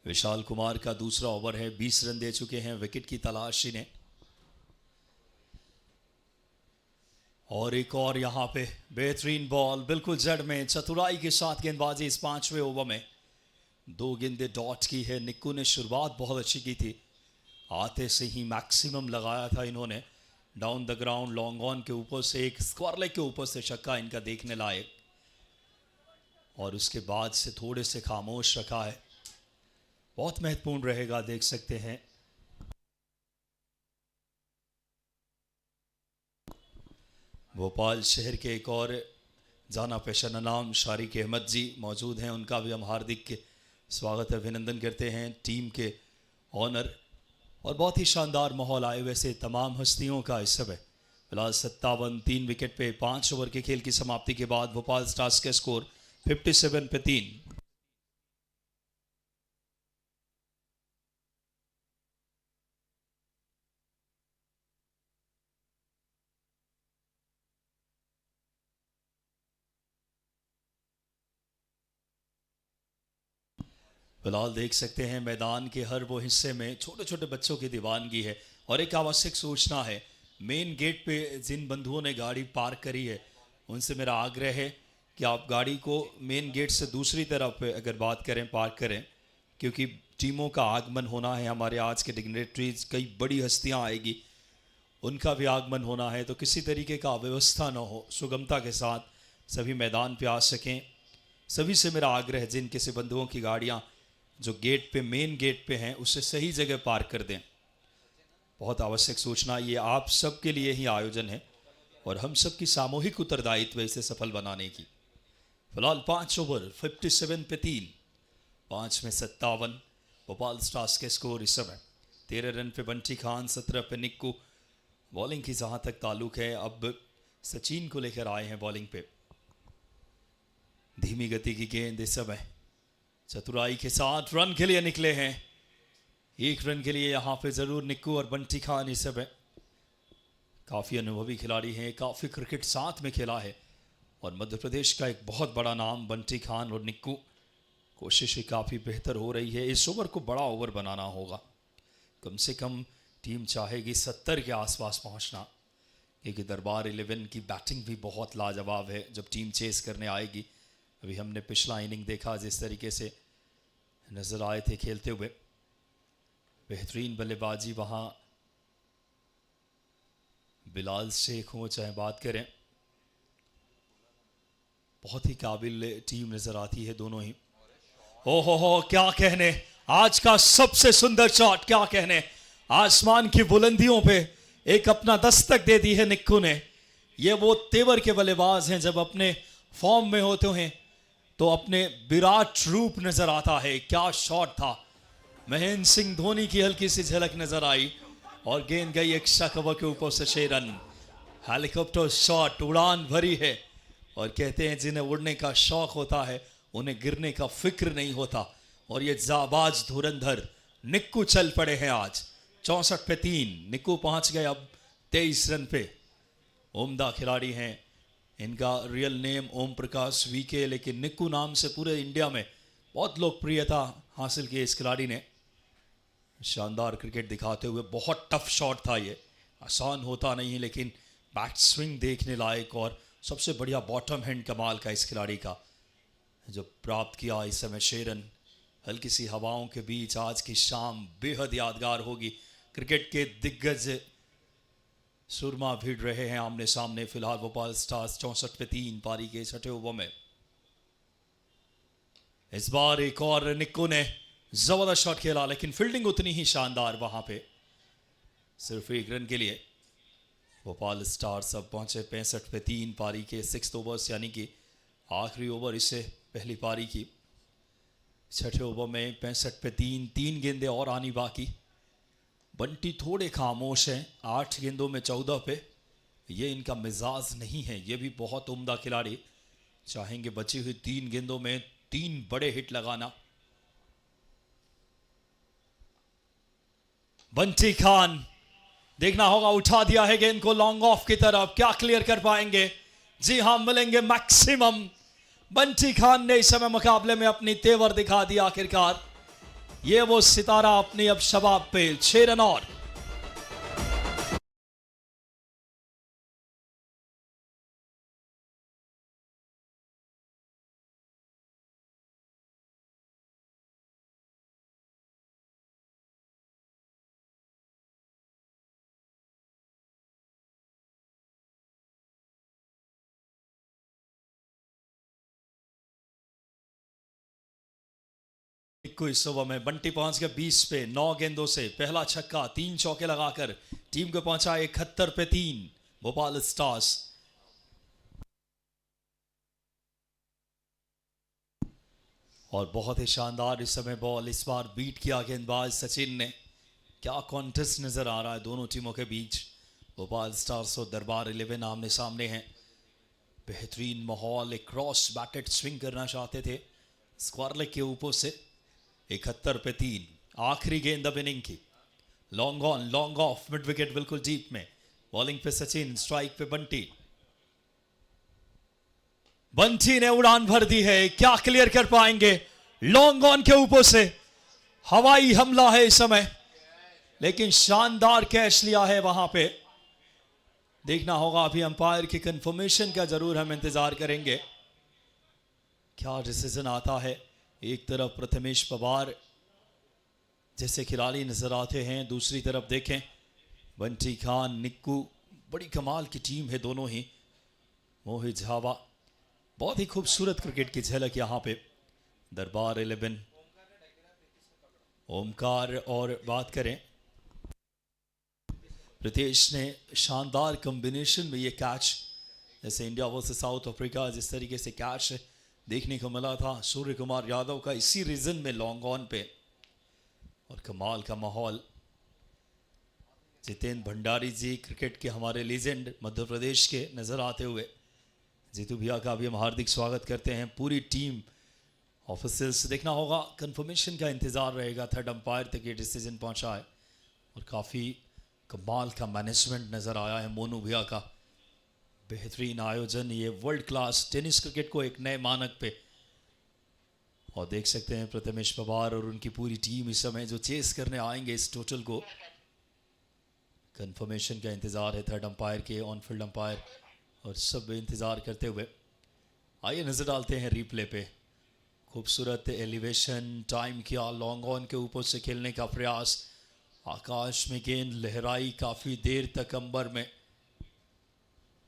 Speaker 1: विशाल कुमार का दूसरा ओवर है, 20 रन दे चुके हैं, विकेट की तलाश इन्हें। और एक और यहां पे बेहतरीन बॉल, बिल्कुल जड़ में, चतुराई के साथ गेंदबाजी इस 5वें ओवर में। 2 गेंदें डॉट की है। निक्कू ने शुरुआत बहुत अच्छी की थी, आते से ही मैक्सिमम लगाया था इन्होंने। Down the ground long on के ऊपर से एक स्क्वायर लेग के ऊपर से छक्का इनका देखने लायक। और उसके बाद से थोड़े से खामोश रखा है, बहुत महत्वपूर्ण रहेगा। देख सकते हैं भोपाल शहर के एक और जाना पेशाना नाम शारिक अहमद जी मौजूद हैं, उनका भी हम हार्दिक स्वागत अभिनंदन करते हैं। टीम के ऑनर और बहुत ही शानदार माहौल आए वैसे तमाम हस्तियों का इस समय फिलहाल 57 3 विकेट पे 5 ओवर के खेल की समाप्ति के बाद भोपाल स्टार्स के स्कोर 57 पे 3। फिलहाल देख सकते हैं मैदान के हर वो हिस्से में छोटे छोटे बच्चों की दीवानगी है। और एक आवश्यक सूचना है, मेन गेट पे जिन बंधुओं ने गाड़ी पार्क करी है उनसे मेरा आग्रह है कि आप गाड़ी को मेन गेट से दूसरी तरफ अगर बात करें पार्क करें, क्योंकि टीमों का आगमन होना है। हमारे आज के डिग्नेटरीज कई बड़ी हस्तियां आएगी, उनका भी आगमन होना है, तो किसी तरीके का अव्यवस्था न हो, सुगमता के साथ सभी मैदान पे आ सकें। सभी से मेरा आग्रह है, जिन किसी बंधुओं की गाड़ियां जो गेट पे मेन गेट पे हैं उसे सही जगह पार्क कर दें। बहुत आवश्यक सूचना, ये आप सब के लिए ही आयोजन है और हम सब की सामूहिक उत्तरदायित्व इसे सफल बनाने की। फिलहाल 5 ओवर 57 पे 3, 5 में 57 भोपाल स्टार्स के स्कोर इस समय। 13 रन पे बंटी खान, 17 पे निक्कू। बॉलिंग की जहां तक ताल्लुक है, अब सचिन को लेकर आए हैं बॉलिंग पे। धीमी गति की गेंद इस समय चतुराई के साथ रन के लिए निकले हैं। 1 रन के लिए यहां पे जरूर निक्कू और बंटी खान इस समय काफी अनुभवी खिलाड़ी हैं, काफी क्रिकेट साथ में खेला है और मध्य प्रदेश का एक बहुत बड़ा नाम बंटी खान और निक्कू। कोशिश काफी बेहतर हो रही है, इस ओवर को बड़ा ओवर बनाना होगा। कम से कम टीम चाहेगी 70 के आसपास पहुंचना, क्योंकि दरबार 11 की बैटिंग भी बहुत लाजवाब है जब टीम चेस करने आएगी। अभी हमने पिछला इनिंग देखा जिस तरीके से नजर आए थे खेलते हुए, बेहतरीन बल्लेबाजी वहां बिलाल शेख हो चाहे बात करें, बहुत ही काबिल टीम नजर आती है दोनों ही। हो क्या कहने, आज का सबसे सुंदर शॉट, क्या कहने, आसमान की बुलंदियों पे एक अपना दस्तक दे दी है निक्कू ने। ये वो तेवर के बल्लेबाज हैं, जब अपने फॉर्म में होते हैं तो अपने विराट रूप नजर आता है। क्या शॉट था, महेंद्र सिंह धोनी की हल्की सी झलक नजर आई और गेंद गई एक कवर के ऊपर से 6 रन। हेलीकॉप्टर शॉट, उड़ान भरी है और कहते हैं जिन्हें उड़ने का शौक होता है उन्हें गिरने का फिक्र नहीं होता। और ये जाबाज धुरंधर निक्कू चल पड़े हैं आज। 64 पे 3, निक्कू पहुंच गए अब 23 रन पे। उम्दा खिलाड़ी हैं, इनका real name Om Prakash VK, लेकिन निक्कू नाम से पूरे इंडिया में बहुत लोकप्रियता हासिल की इस खिलाड़ी ने। शानदार क्रिकेट दिखाते हुए, बहुत टफ शॉट था ये, आसान होता नहीं, लेकिन बैट स्विंग देखने लायक और सबसे बढ़िया बॉटम हैंड कमाल का इस खिलाड़ी का जो प्राप्त किया इस समय 6 रन। हल्की सी हवाओं के बीच आज की शाम बेहद यादगार होगी। क्रिकेट के दिग्गज सुरमा भिड़ रहे हैं आमने सामने। फिलहाल भोपाल स्टार्स 64 पे 3 पारी के 6ठे ओवर में। इस बार एक और निक्कू ने जबरदस्त शॉट खेला, लेकिन फील्डिंग उतनी ही शानदार वहां पे। सिर्फ 1 रन के लिए भोपाल स्टार्स अब पहुंचे 65 पे 3 पारी के 6 ओवर्स, यानी कि आखिरी ओवर इससे पहली पारी की। 6ठे ओवर में 65 पे 3 गेंदें और आनी बाकी। बंटी थोड़े खामोश हैं, 8 गेंदों में 14 पे, ये इनका मिजाज नहीं है। ये भी बहुत उम्दा खिलाड़ी, चाहेंगे बची हुई 3 गेंदों में 3 बड़े हिट लगाना। बंटी खान, देखना होगा, उठा दिया है गेंद को लॉन्ग ऑफ की तरफ, क्या क्लियर कर पाएंगे? जी हां, मिलेंगे मैक्सिमम। बंटी खान ने इस समय मुकाबले में अपनी तेवर दिखा दिया आखिरकार। ये वो सितारा अपनी अब शबाब पे। 6 रन और। इस ओवर में बंटी पहुंच गया 20 पे 9 गेंदों से। पहला छक्का, 3 चौके लगाकर टीम को पहुंचा 71 पे 3 भोपाल स्टार्स। और बहुत ही शानदार इस समय बॉल इस बार बीट किया गेंदबाज सचिन ने। क्या कॉन्टेस्ट नजर आ रहा है दोनों टीमों के बीच। भोपाल स्टार्स और दरबार 11 आमने सामने हैं। बेहतरीन माहौल, एक क्रॉस बैटेड स्विंग करना चाहते थे स्क्वायर लेग के ऊपर से। 71 पे 3, आखिरी गेंद अब इनिंग की। Long on long off, mid wicket बिल्कुल डीप में। बॉलिंग पे सचिन, स्ट्राइक पे बंटी। बंटी ने उड़ान भर दी है, क्या क्लियर कर पाएंगे। लॉन्ग ऑन के ऊपर से हवाई हमला है इस समय, लेकिन शानदार कैच लिया है वहां पे। देखना होगा अभी अंपायर की कंफर्मेशन का, जरूर हम इंतजार करेंगे क्या डिसीजन आता है। एक तरफ प्रथमेश पवार जैसे खिलाड़ी नजर आते हैं, दूसरी तरफ देखें बंटी खान, निक्कू। बड़ी कमाल की टीम है दोनों ही। मोहित झावा, बहुत ही खूबसूरत क्रिकेट की झलक यहां पे। दरबार 11, ओमकार। और बात करें रितेश ने शानदार कॉम्बिनेशन में ये कैच, जैसे इंडिया वर्सेस साउथ अफ्रीका जिस तरीके से कैच देखने को मिला था सूर्य कुमार यादव का इसी रीजन में लॉन्ग ऑन पे। और कमाल का माहौल। जितेंद्र भंडारी जी क्रिकेट के हमारे लीजेंड मध्य प्रदेश के नजर आते हुए, जीतू भैया का भी हम हार्दिक स्वागत करते हैं। पूरी टीम ऑफिसर्स, देखना होगा कंफर्मेशन का इंतजार रहेगा, थर्ड अंपायर तक ये डिसीजन पहुंचा है। और काफ़ी कमाल का मैनेजमेंट नज़र आया है मोनू भैया का। बेहतरीन आयोजन, ये वर्ल्ड क्लास टेनिस क्रिकेट को एक नए मानक पे। और देख सकते हैं प्रथमेश पवार और उनकी पूरी टीम इस समय जो चेस करने आएंगे इस टोटल को। कंफर्मेशन का इंतज़ार है थर्ड अंपायर के, ऑन फील्ड अंपायर और सब इंतज़ार करते हुए। आइए नज़र डालते हैं रिप्ले पे। खूबसूरत एलिवेशन, टाइम किया, लॉन्ग ऑन के ऊपर से खेलने का प्रयास। आकाश में गेंद लहराई काफ़ी देर तक अंबर में।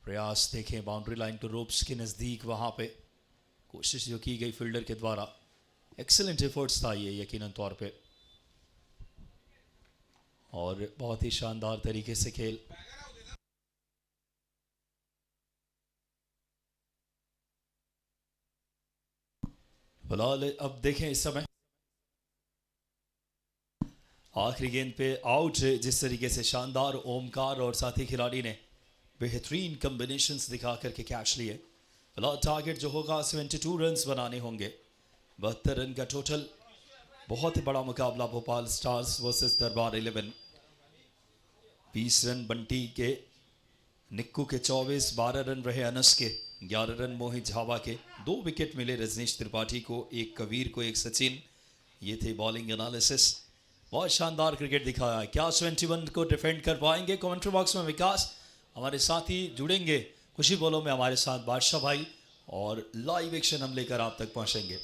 Speaker 1: प्रयास देखें बाउंड्री लाइन टू रोप्स के नज़दीक, वहाँ पे कोशिश जो की गई फील्डर के द्वारा। एक्सेलेंट एफर्ट्स था ये यकीनन तौर पे, और बहुत ही शानदार तरीके से खेल। फिलहाल अब देखें इस समय आखिरी गेंद पे आउट, जिस तरीके से शानदार ओमकार और साथी खिलाड़ी ने बेहतरीन कॉम्बिनेशंस दिखा करके कैच लिए। फिलहाल टारगेट जो होगा 72 रन्स बनाने होंगे, 72 रन का टोटल। बहुत ही बड़ा मुकाबला भोपाल स्टार्स वर्सेस दरबार 11। 20 रन बंटी के, निक्कू के 24, 12 रन रहे अनस के, 11 रन मोहित झावा के। 2 विकेट मिले रजनीश त्रिपाठी को, एक कबीर को, एक सचिन। ये थे बॉलिंग एनालिसिस। बहुत शानदार क्रिकेट दिखाया। क्या 71 को डिफेंड कर पाएंगे? कमेंट्री बॉक्स में विकास हमारे साथी जुड़ेंगे खुशी बोलो में हमारे साथ, बादशाह भाई, और लाइव एक्शन हम लेकर आप तक पहुंचेंगे।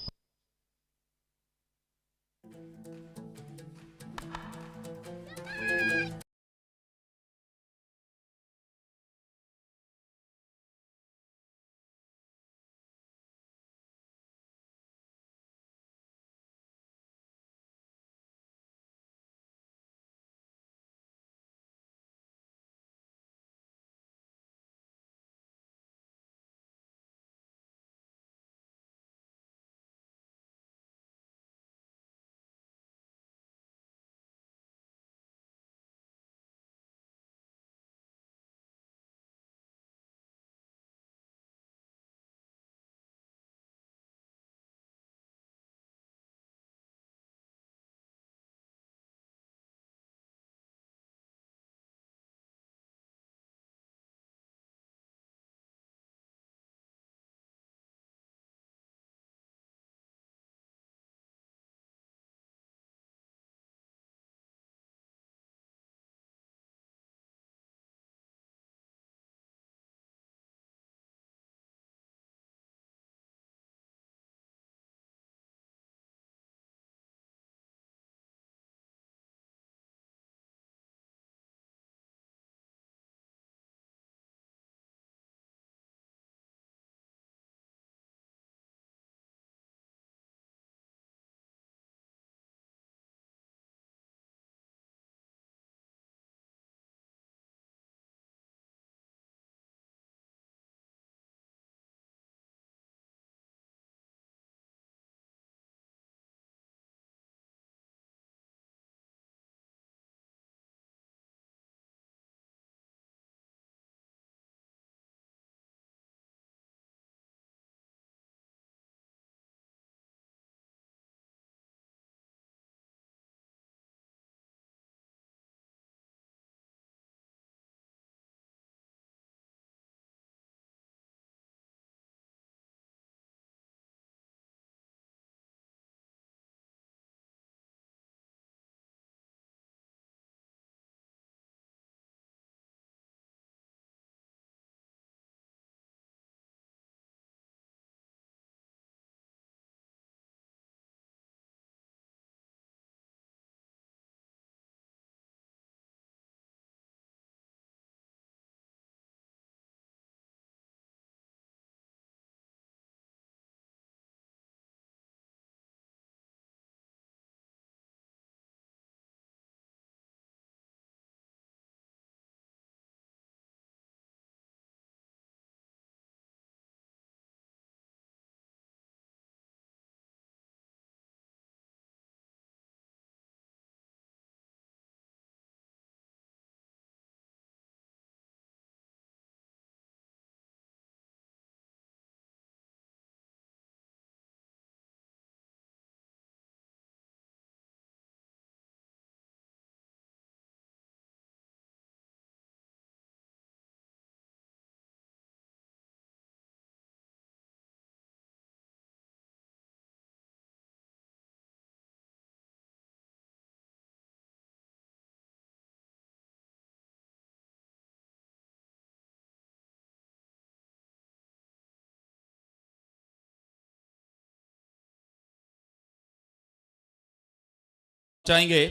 Speaker 2: चाहेंगे।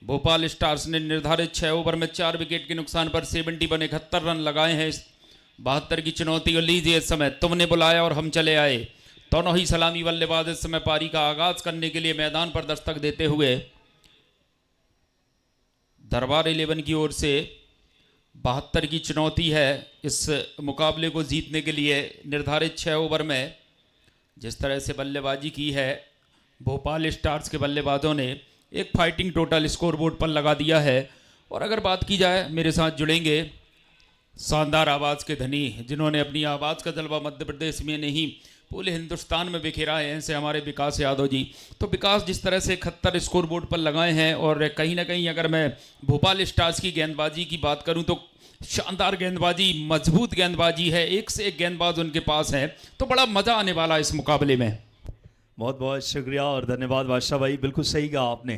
Speaker 2: भोपाल स्टार्स ने निर्धारित 6 ओवर में 4 विकेट के नुकसान पर 71 रन लगाए हैं। 72 की चुनौती को लीजिए। इस समय तुमने बुलाया और हम चले आए। दोनों ही सलामी बल्लेबाज इस समय पारी का आगाज करने के लिए मैदान पर दस्तक देते हुए दरबार 11 की ओर से 72 की चुनौती है इस मुकाबले को जीतने के लिए। निर्धारित 6 ओवर में जिस तरह से बल्लेबाजी की है भोपाल स्टार्स के बल्लेबाजों ने, एक फाइटिंग टोटल स्कोर बोर्ड पर लगा दिया है। और अगर बात की जाए, मेरे साथ जुड़ेंगे शानदार आवाज़ के धनी, जिन्होंने अपनी आवाज़ का जलवा मध्य प्रदेश में नहीं पूरे हिंदुस्तान में बिखेरा है, ऐसे हमारे विकास यादव जी। तो विकास, जिस तरह से 71 स्कोर बोर्ड पर लगाए हैं और कहीं ना कहीं अगर मैं भोपाल स्टार्स की गेंदबाजी की बात करूं तो शानदार गेंदबाजी, मजबूत गेंदबाजी है, एक से एक गेंदबाज उनके पास है, तो बड़ा मज़ा आने वाला है इस मुकाबले में।
Speaker 1: बहुत बहुत शुक्रिया और धन्यवाद बादशाह भाई, बिल्कुल सही कहा आपने।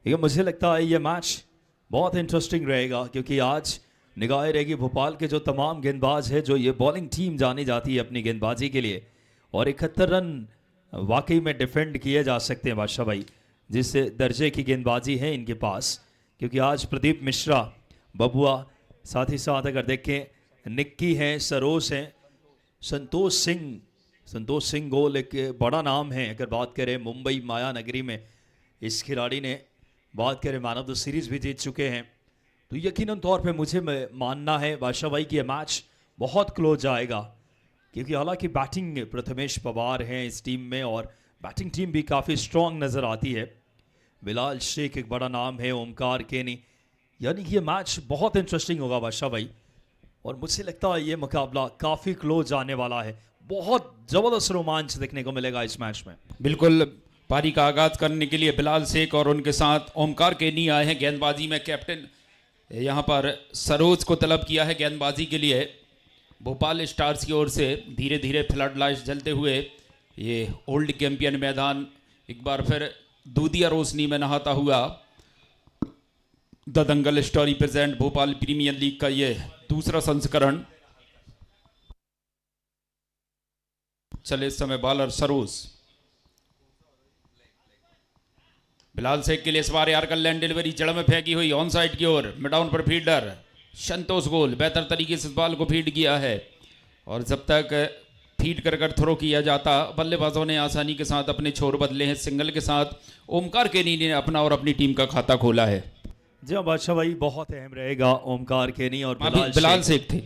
Speaker 1: ये मुझे लगता है ये मैच बहुत इंटरेस्टिंग रहेगा, क्योंकि आज निगाहें रहेगी भोपाल के जो तमाम गेंदबाज है, जो ये बॉलिंग टीम जानी जाती है अपनी गेंदबाजी के लिए, और 71 रन वाकई में डिफेंड किए जा सकते हैं बादशाह भाई, जिस दर्जे की गेंदबाजी है इनके पास। क्योंकि आज प्रदीप मिश्रा, बबुआ, साथ ही साथ अगर देखें निक्की हैं, सरोज हैं, संतोष सिंह गोल एक बड़ा नाम है। अगर बात करें मुंबई माया नगरी में इस खिलाड़ी ने, बात करें मैन ऑफ द सीरीज़ भी जीत चुके हैं, तो यकीनन तौर पे मुझे मानना है बादशाह भाई कि ये मैच बहुत क्लोज जाएगा। क्योंकि हालांकि बैटिंग प्रथमेश पवार हैं इस टीम में और बैटिंग टीम भी काफ़ी स्ट्रॉन्ग नज़र आती है। बिलाल शेख एक बड़ा नाम है, ओमकार केनी, यानी कि ये मैच बहुत इंटरेस्टिंग होगा बादशाह भाई। और मुझे लगता है ये मुकाबला काफ़ी क्लोज आने वाला है, बहुत ज़बरदस्त रोमांच देखने को मिलेगा इस मैच में।
Speaker 2: बिल्कुल, पारी का आगाज करने के लिए बिलाल शेख और उनके साथ ओमकार केनी आए हैं गेंदबाजी में। कैप्टन यहाँ पर सरोज को तलब किया है गेंदबाजी के लिए। भोपाल स्टार्स की ओर से धीरे धीरे फ्लड लाइट्स जलते हुए ये ओल्ड चैंपियन मैदान एक बार फिर दूधिया रोशनी में नहाता हुआ the Dangal story present Bhopal premier league का ये दूसरा संस्करण। चले इस समय बॉलर सरोज। बिलाल शेख के लिए इस बार यार कल्याण डिलीवरी जड़ में फेंकी हुई ऑन साइड की ओर, मिड डाउन पर फील्डर संतोष गोल बेहतर तरीके से इस बॉल को फीड किया है। और जब तक फीड कर थ्रो किया जाता, बल्लेबाजों ने आसानी के साथ अपने छोर बदले हैं। सिंगल के साथ ओमकार केनी ने अपना और अपनी टीम का खाता खोला है।
Speaker 1: जी हाँ बादशाह भाई, बहुत अहम रहेगा ओमकार केनी और
Speaker 2: बिलाल शेख थे।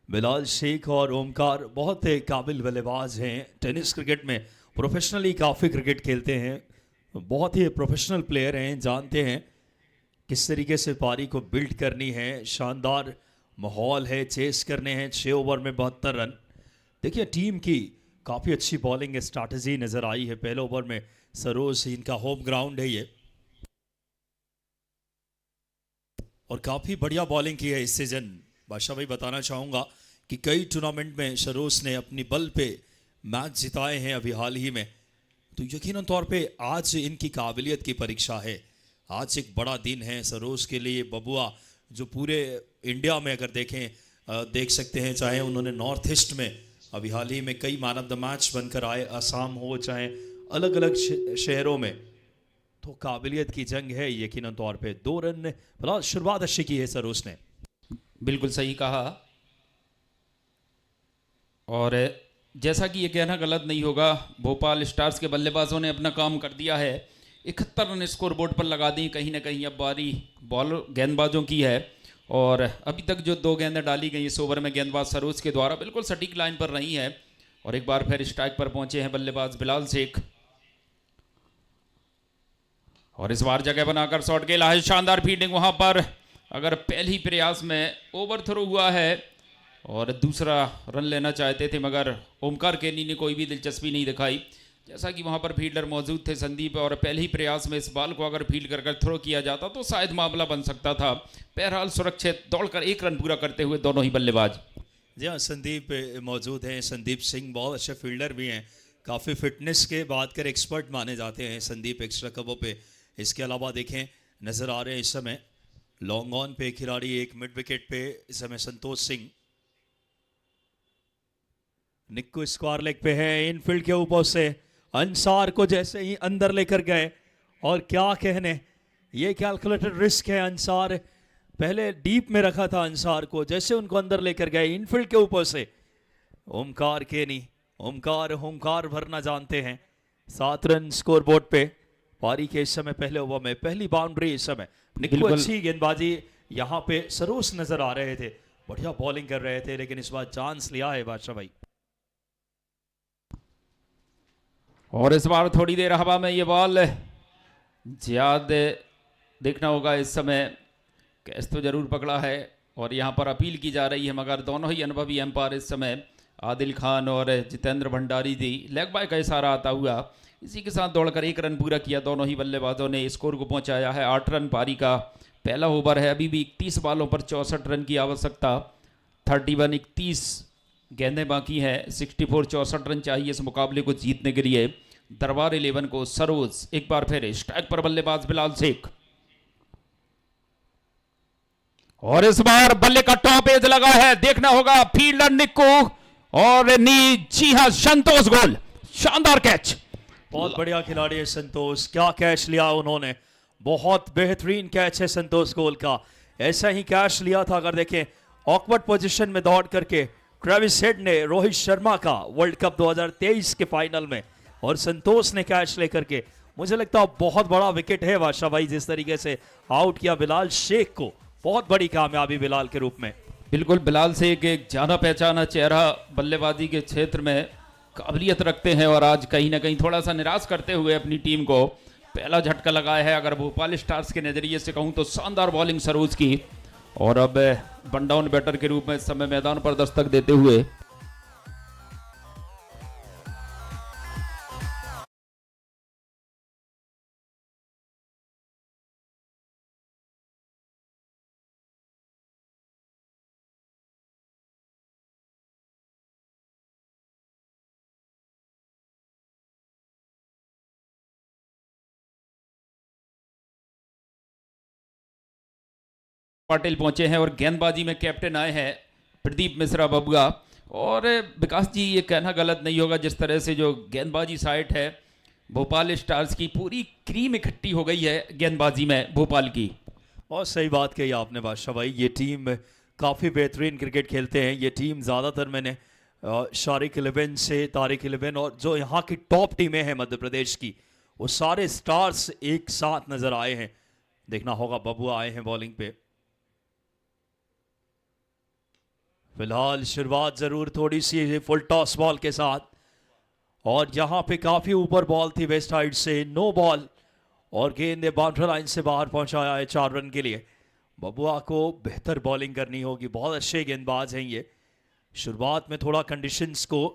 Speaker 1: बिलाल शेख और ओमकार बहुत काबिल बल्लेबाज हैं, टेनिस क्रिकेट में प्रोफेशनली काफ़ी क्रिकेट खेलते हैं, बहुत ही प्रोफेशनल प्लेयर हैं, जानते हैं किस तरीके से पारी को बिल्ड करनी है। शानदार माहौल है, चेस करने हैं 6 ओवर में 72 रन। देखिए टीम की काफ़ी अच्छी बॉलिंग स्ट्रैटेजी नज़र आई है। पहले ओवर में सरोज, इनका होम ग्राउंड है ये, और काफ़ी बढ़िया बॉलिंग की है इस सीज़न। बादशाह भाई बताना चाहूँगा कि कई टूर्नामेंट में सरोज ने अपनी बल पे मैच जिताए हैं अभी हाल ही में, तो यकीनन तौर पे आज इनकी काबिलियत की परीक्षा है। आज एक बड़ा दिन है सरोज के लिए। बबुआ जो पूरे इंडिया में अगर देख सकते हैं, चाहे उन्होंने नॉर्थ ईस्ट में अभी हाल ही में कई मैन ऑफ द मैच बनकर आए, असम हो चाहे अलग अलग शहरों में, तो काबिलियत की जंग है यकीनन तौर पे। 2 रन फिलहाल शुरुआत अच्छी की है सरोज ने।
Speaker 2: बिल्कुल सही कहा, और जैसा कि ये कहना गलत नहीं होगा, भोपाल स्टार्स के बल्लेबाजों ने अपना काम कर दिया है। 71 रन स्कोर बोर्ड पर लगा दी। कहीं ना कहीं अब बारी बॉलर गेंदबाजों की है, और अभी तक जो 2 गेंदें डाली गई इस ओवर में गेंदबाज सरोज के द्वारा बिल्कुल सटीक लाइन पर रही है। और एक बार फिर स्ट्राइक पर पहुंचे हैं बल्लेबाज बिलाल शेख, और इस बार जगह बनाकर शॉट खेला है। शानदार फील्डिंग वहां पर, अगर पहले ही प्रयास में ओवर थ्रो हुआ है और दूसरा रन लेना चाहते थे, मगर ओमकार केनी ने कोई भी दिलचस्पी नहीं दिखाई। जैसा कि वहां पर फील्डर मौजूद थे संदीप, और पहले ही प्रयास में इस बॉल को अगर फील्ड कर थ्रो किया जाता तो शायद मामला बन सकता था। बहरहाल सुरक्षित दौड़कर 1 रन पूरा करते हुए दोनों ही बल्लेबाज।
Speaker 1: जी हाँ, संदीप मौजूद हैं। संदीप सिंह बहुत अच्छे फील्डर भी हैं, काफ़ी फिटनेस के बात कर एक्सपर्ट माने जाते हैं संदीप एक्स्ट्रा कवों पे। इसके अलावा देखें नज़र आ रहे हैं इस समय लॉन्ग ऑन पे खिलाड़ी, एक मिड विकेट पे इस समय संतोष सिंह। निक्कू स्क्वायर लेग पे है, इनफील्ड के ऊपर से अंसार को जैसे ही अंदर लेकर गए और क्या कहने, ये कैलकुलेटेड रिस्क है। अंसार पहले डीप में रखा था अंसार को, जैसे उनको अंदर लेकर गए इनफील्ड के ऊपर से। ओमकार केनी, ओमकार भरना जानते हैं। 7 रन स्कोर बोर्ड पे पारी के इस समय पहले ओवर में पहली बाउंड्री इस समय। निक्कू
Speaker 2: बिल्कुल।
Speaker 1: अच्छी गेंदबाजी यहाँ पे सरोस नजर आ रहे थे, बढ़िया बॉलिंग कर रहे थे, लेकिन इस बार चांस लिया है बादशाह भाई।
Speaker 2: और इस बार थोड़ी देर हवा में ये बॉल ज्यादा देखना होगा। इस समय कैच तो जरूर पकड़ा है और यहाँ पर अपील की जा रही है, मगर दोनों ही अनुभवी एम्पायर इस समय आदिल खान और जितेंद्र भंडारी जी लेग बाय का इशारा आता हुआ इसी के साथ दौड़कर 1 रन पूरा किया। दोनों ही बल्लेबाजों ने स्कोर को पहुंचाया है 8 रन। पारी का पहला ओवर है, अभी भी 31 बॉलों पर 64 रन की आवश्यकता। 31 गेंदें बाकी हैं, 64 रन चाहिए इस मुकाबले को जीतने के लिए। दरबार 11 को सरोज एक बार फिर स्ट्राइक पर बल्लेबाज बिलाल शेख, और इस बार बल्ले का टॉप एज लगा है, देखना होगा फील्डर निक्कू और जी हां संतोष गोल, शानदार कैच।
Speaker 1: बहुत बढ़िया खिलाड़ी है संतोष, क्या कैच लिया उन्होंने, बहुत बेहतरीन कैच है संतोष गोल का। ऐसा ही कैच लिया था, अगर देखें ऑकवर्ड पोजीशन में दौड़ करके ट्रेविस हेड ने रोहित शर्मा का वर्ल्ड कप 2023 के फाइनल में, और संतोष ने कैच लेकर के, मुझे लगता है बहुत बड़ा विकेट है बादशाह भाई। जिस तरीके से आउट किया बिलाल शेख को, बहुत बड़ी कामयाबी बिलाल के रूप में।
Speaker 2: बिल्कुल, बिलाल शेख एक जाना पहचाना चेहरा बल्लेबाजी के क्षेत्र में काबिलियत रखते हैं, और आज कहीं ना कहीं थोड़ा सा निराश करते हुए अपनी टीम को पहला झटका लगाया है। अगर भोपाल स्टार्स के नजरिए से कहूं तो शानदार बॉलिंग सरोज की, और अब वन डाउन बैटर के रूप में इस समय मैदान पर दस्तक देते हुए पाटिल पहुंचे हैं, और गेंदबाजी में कैप्टन आए हैं प्रदीप मिश्रा बबुआ। और विकास जी, ये कहना गलत नहीं होगा, जिस तरह से जो गेंदबाजी साइट है भोपाल स्टार्स की, पूरी क्रीम इकट्ठी हो गई है गेंदबाजी में भोपाल की।
Speaker 1: और सही बात कही आपने बादशाह भाई, ये टीम काफ़ी बेहतरीन क्रिकेट खेलते हैं। ये टीम ज़्यादातर मैंने शारिक 11 से तारिक 11 और जो यहाँ की टॉप टीमें हैं मध्य प्रदेश की, वो सारे स्टार्स एक साथ नज़र आए हैं। देखना होगा, बबुआ आए हैं बॉलिंग पे। फिलहाल शुरुआत जरूर थोड़ी सी फुल टॉस बॉल के साथ, और यहां पे काफी ऊपर बॉल थी वेस्ट साइड से, नो बॉल, और गेंद ने बाउंड्री लाइन से बाहर पहुंचाया है 4 रन के लिए। बबुआ को बेहतर बॉलिंग करनी होगी, बहुत अच्छे गेंदबाज हैं ये। शुरुआत में थोड़ा कंडीशंस को,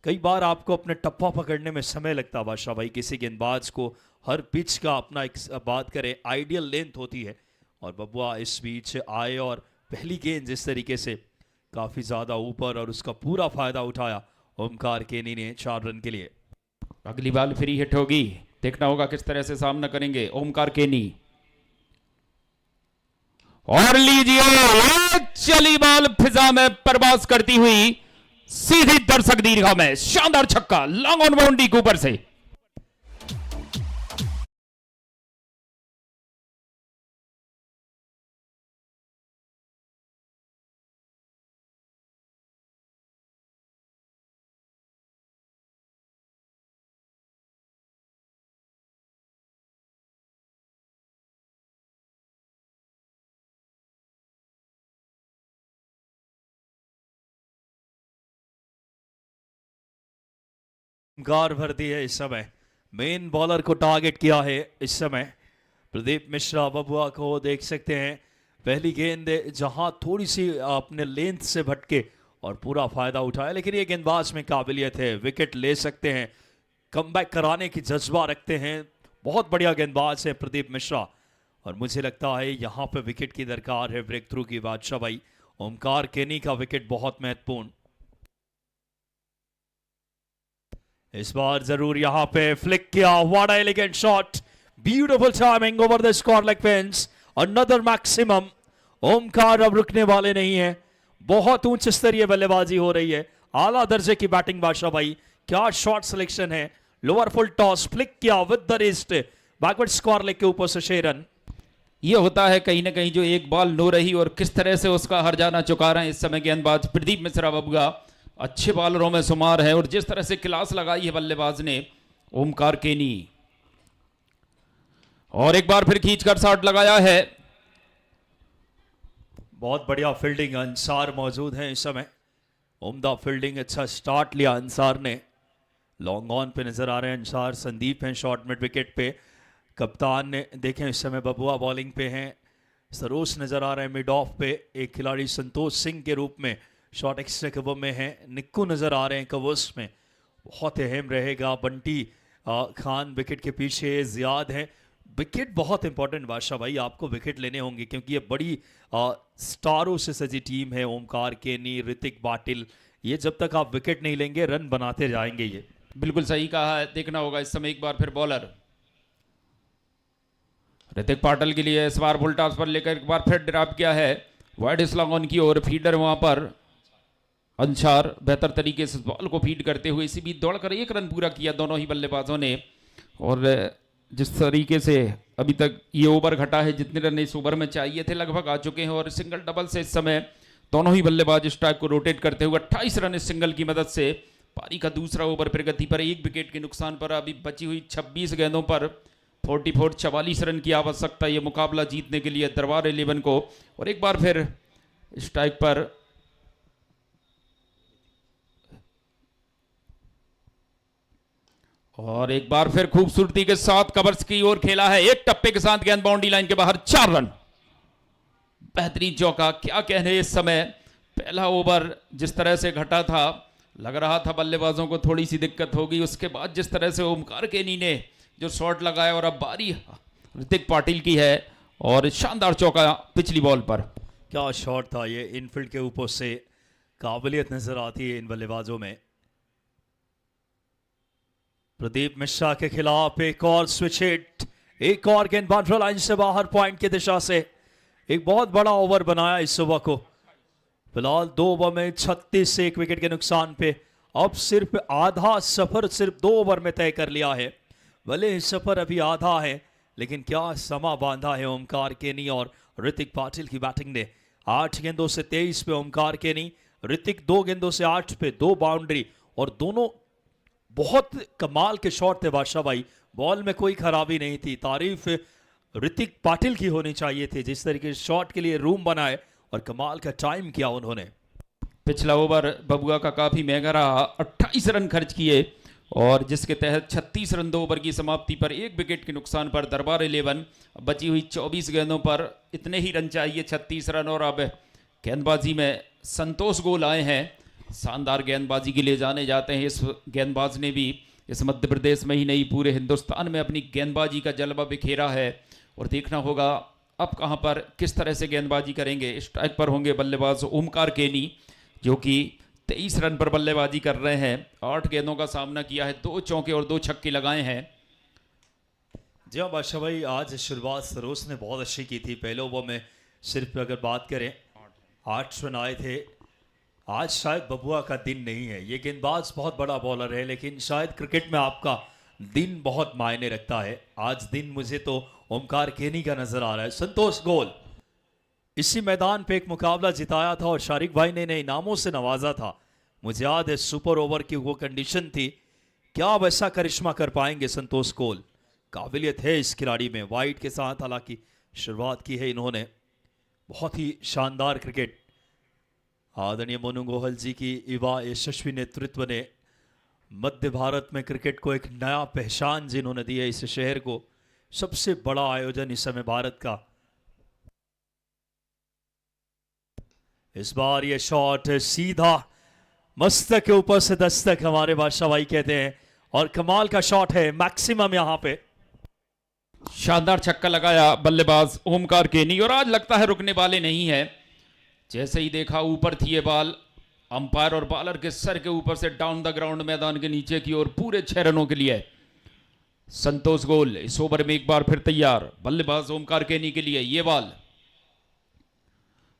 Speaker 1: कई बार आपको अपने टप्पा पकड़ने में समय लगता है बादशाह भाई। किसी गेंदबाज को हर पिच का अपना एक बात करें आइडियल लेंथ होती है, और बबुआ इस बीच आए और पहली गेंद जिस तरीके से काफी ज्यादा ऊपर, और उसका पूरा फायदा उठाया ओमकार केनी ने 4 रन के लिए।
Speaker 2: अगली बॉल फ्री हिट होगी, देखना होगा किस तरह से सामना करेंगे ओमकार केनी। और लीजिए, चली बॉल फिजा में प्रवास करती हुई सीधी दर्शक दीर्घा में, शानदार छक्का लॉन्ग ऑन बाउंड्री के ऊपर से।
Speaker 1: गार भर दी है इस समय, मेन बॉलर को टारगेट किया है इस समय प्रदीप मिश्रा। बबुआ को देख सकते हैं, पहली गेंद जहां थोड़ी सी अपने लेंथ से भटके और पूरा फायदा उठाया, लेकिन ये गेंदबाज में काबिलियत है, विकेट ले सकते हैं, कमबैक कराने की जज्बा रखते हैं। बहुत बढ़िया गेंदबाज है प्रदीप मिश्रा, और मुझे लगता है यहाँ पे विकेट की दरकार है, ब्रेक थ्रू की बादशाह भाई। ओमकार केनी का विकेट बहुत महत्वपूर्ण। इस बार जरूर यहां पे फ्लिक किया, what elegant shot, beautiful timing over the square leg fence, another maximum. Omkar अब रुकने वाले नहीं है, बहुत उच्च स्तरीय बल्लेबाजी हो रही है, आला दर्जे की बैटिंग बादशाह भाई। क्या शॉट सिलेक्शन है, लोअर फुल टॉस, फ्लिक किया with the wrist, backward square leg के ऊपर से 6 रन।
Speaker 2: ये होता है कहीं ना कहीं जो एक बॉल नो रही और किस तरह से उसका हर जाना चुका रहे हैं इस समय गेंदबाज प्रदीप मिश्रा बबुआ। अच्छे बॉलरों में शुमार है और जिस तरह से क्लास लगाई है बल्लेबाज ने ओमकार केनी। और एक बार फिर खींचकर शॉट लगाया है।
Speaker 1: बहुत बढ़िया फील्डिंग, अंसार मौजूद है इस समय। उम्दा फील्डिंग, अच्छा स्टार्ट लिया अंसार ने। लॉन्ग ऑन पे नजर आ रहे हैं अंसार। संदीप हैं शॉर्ट मिड विकेट पे। कप्तान ने देखें इस समय बबुआ बॉलिंग पे हैं। सरोज नजर आ रहे हैं मिड ऑफ पे। एक खिलाड़ी संतोष सिंह के रूप में शॉर्ट एक्स्ट्रा कवर में है। निक्कू नजर आ रहे हैं कवर्स में। बहुत अहम रहेगा। बंटी खान विकेट के पीछे, जियाद हैं। विकेट बहुत इंपॉर्टेंट बादशाह भाई, आपको विकेट लेने होंगे क्योंकि ये बड़ी स्टारों से सजी टीम है। ओमकार केनी, ऋतिक पाटिल, ये जब तक आप विकेट नहीं लेंगे रन बनाते जाएंगे। ये
Speaker 2: बिल्कुल सही कहा है। देखना होगा इस समय एक बार फिर बॉलर ऋतिक पाटिल के लिए इस बार फुल टॉस पर लेकर एक बार फिर ड्रॉप किया है वाइड स्लॉन्ग ऑन की ओर। फील्डर वहां पर अंसार बेहतर तरीके से बॉल को फीड करते हुए इसी बीच दौड़कर 1 रन पूरा किया दोनों ही बल्लेबाजों ने। और जिस तरीके से अभी तक ये ओवर घटा है, जितने रन इस ओवर में चाहिए थे लगभग आ चुके हैं। और सिंगल डबल से इस समय दोनों ही बल्लेबाज स्ट्राइक को रोटेट करते हुए 28 रन इस सिंगल की मदद से। पारी का दूसरा ओवर प्रगति पर 1 विकेट के नुकसान पर अभी बची हुई 26 गेंदों पर 44 रन की आवश्यकता ये मुकाबला जीतने के लिए दरबार 11 को। और एक बार फिर स्ट्राइक पर और एक बार फिर खूबसूरती के साथ कवर्स की ओर खेला है। एक टप्पे के साथ गेंद बाउंड्री लाइन के बाहर, 4 रन। बेहतरीन चौका। क्या कहने इस समय पहला ओवर जिस तरह से घटा था, लग रहा था बल्लेबाजों को थोड़ी सी दिक्कत होगी। उसके बाद जिस तरह से ओमकार केनी ने जो शॉट लगाया और अब बारी ऋतिक पाटिल की है और शानदार चौका पिछली बॉल पर।
Speaker 1: क्या शॉट था ये, इनफील्ड के ऊपर से। काबिलियत नजर आती है इन बल्लेबाजों में। प्रदीप मिश्रा के खिलाफ एक और स्विच हिट। एक और गेंद बाउंड्री लाइन से बाहर पॉइंट की दिशा से। एक बहुत बड़ा ओवर बनाया इस ओवर को। फिलहाल 2 ओवर में 36 से 1 विकेट के नुकसान पे अब सिर्फ आधा सफर सिर्फ 2 ओवर में तय कर लिया है। भले सफर अभी आधा है लेकिन क्या समा बांधा है ओमकार केनी और ऋतिक पाटिल की बैटिंग ने। 8 गेंदों से 23 पे ओमकार केनी, ऋतिक 2 गेंदों से 8 पे 2 बाउंड्री। और दोनों बहुत कमाल के शॉट थे बादशाह भाई। बॉल में कोई खराबी नहीं थी। तारीफ ऋतिक पाटिल की होनी चाहिए थी, जिस तरीके से शॉट के लिए रूम बनाए और कमाल का टाइम किया उन्होंने।
Speaker 2: पिछला ओवर बबुआ का काफी महंगा रहा। 28 रन खर्च किए और जिसके तहत 36 रन 2 ओवर की समाप्ति पर 1 विकेट के नुकसान पर दरबार 11 बची हुई 24 गेंदों पर इतने ही रन चाहिए, 36 रन। और अब गेंदबाजी में संतोष गोल आए हैं। शानदार गेंदबाजी के लिए जाने जाते हैं इस गेंदबाज ने भी। इस मध्य प्रदेश में ही नहीं पूरे हिंदुस्तान में अपनी गेंदबाजी का जलवा बिखेरा है। और देखना होगा अब कहां पर किस तरह से गेंदबाजी करेंगे। स्ट्राइक पर होंगे बल्लेबाज ओमकार केनी जो कि 23 रन पर बल्लेबाजी कर रहे हैं। 8 गेंदों का सामना किया है, 2 चौके और 2 छक्के लगाए हैं।
Speaker 1: जी हाँ बादशाह भाई, आज शुरुआत सरोज ने बहुत अच्छी की थी। पहले ओवर में सिर्फ अगर बात करें 8 रन आए थे। आज शायद बबुआ का दिन नहीं है। ये गेंदबाज बहुत बड़ा बॉलर है लेकिन शायद क्रिकेट में आपका दिन बहुत मायने रखता है। आज दिन मुझे तो ओमकार केनी का नजर आ रहा है। संतोष गोल इसी मैदान पे एक मुकाबला जिताया था और शारिक भाई ने नए इनामों से नवाजा था। मुझे याद है सुपर ओवर की वो कंडीशन थी। क्या अब ऐसा करिश्मा कर पाएंगे संतोष गोल? काबिलियत है इस खिलाड़ी में। वाइड के साथ हालांकि शुरुआत की है इन्होंने। बहुत ही शानदार क्रिकेट। आदरणीय मोनू गोयल जी की युवा यशस्वी नेतृत्व ने मध्य भारत में क्रिकेट को एक नया पहचान जिन्होंने दी है इस शहर को। सबसे बड़ा आयोजन इस समय भारत का। इस बार ये शॉट सीधा मस्तक के ऊपर से दस्तक हमारे बादशाह भाई कहते हैं और कमाल का शॉट है। मैक्सिमम यहां पे
Speaker 2: शानदार छक्का लगाया बल्लेबाज ओमकार केनी और आज लगता है रुकने वाले नहीं है। जैसे ही देखा ऊपर थी ये बॉल, अंपायर और बॉलर के सर के ऊपर से डाउन द ग्राउंड मैदान के नीचे की ओर पूरे 6 रनों के लिए संतोष गोल इस ओवर में एक बार फिर तैयार। बल्लेबाज ओमकार केनी के लिए ये बॉल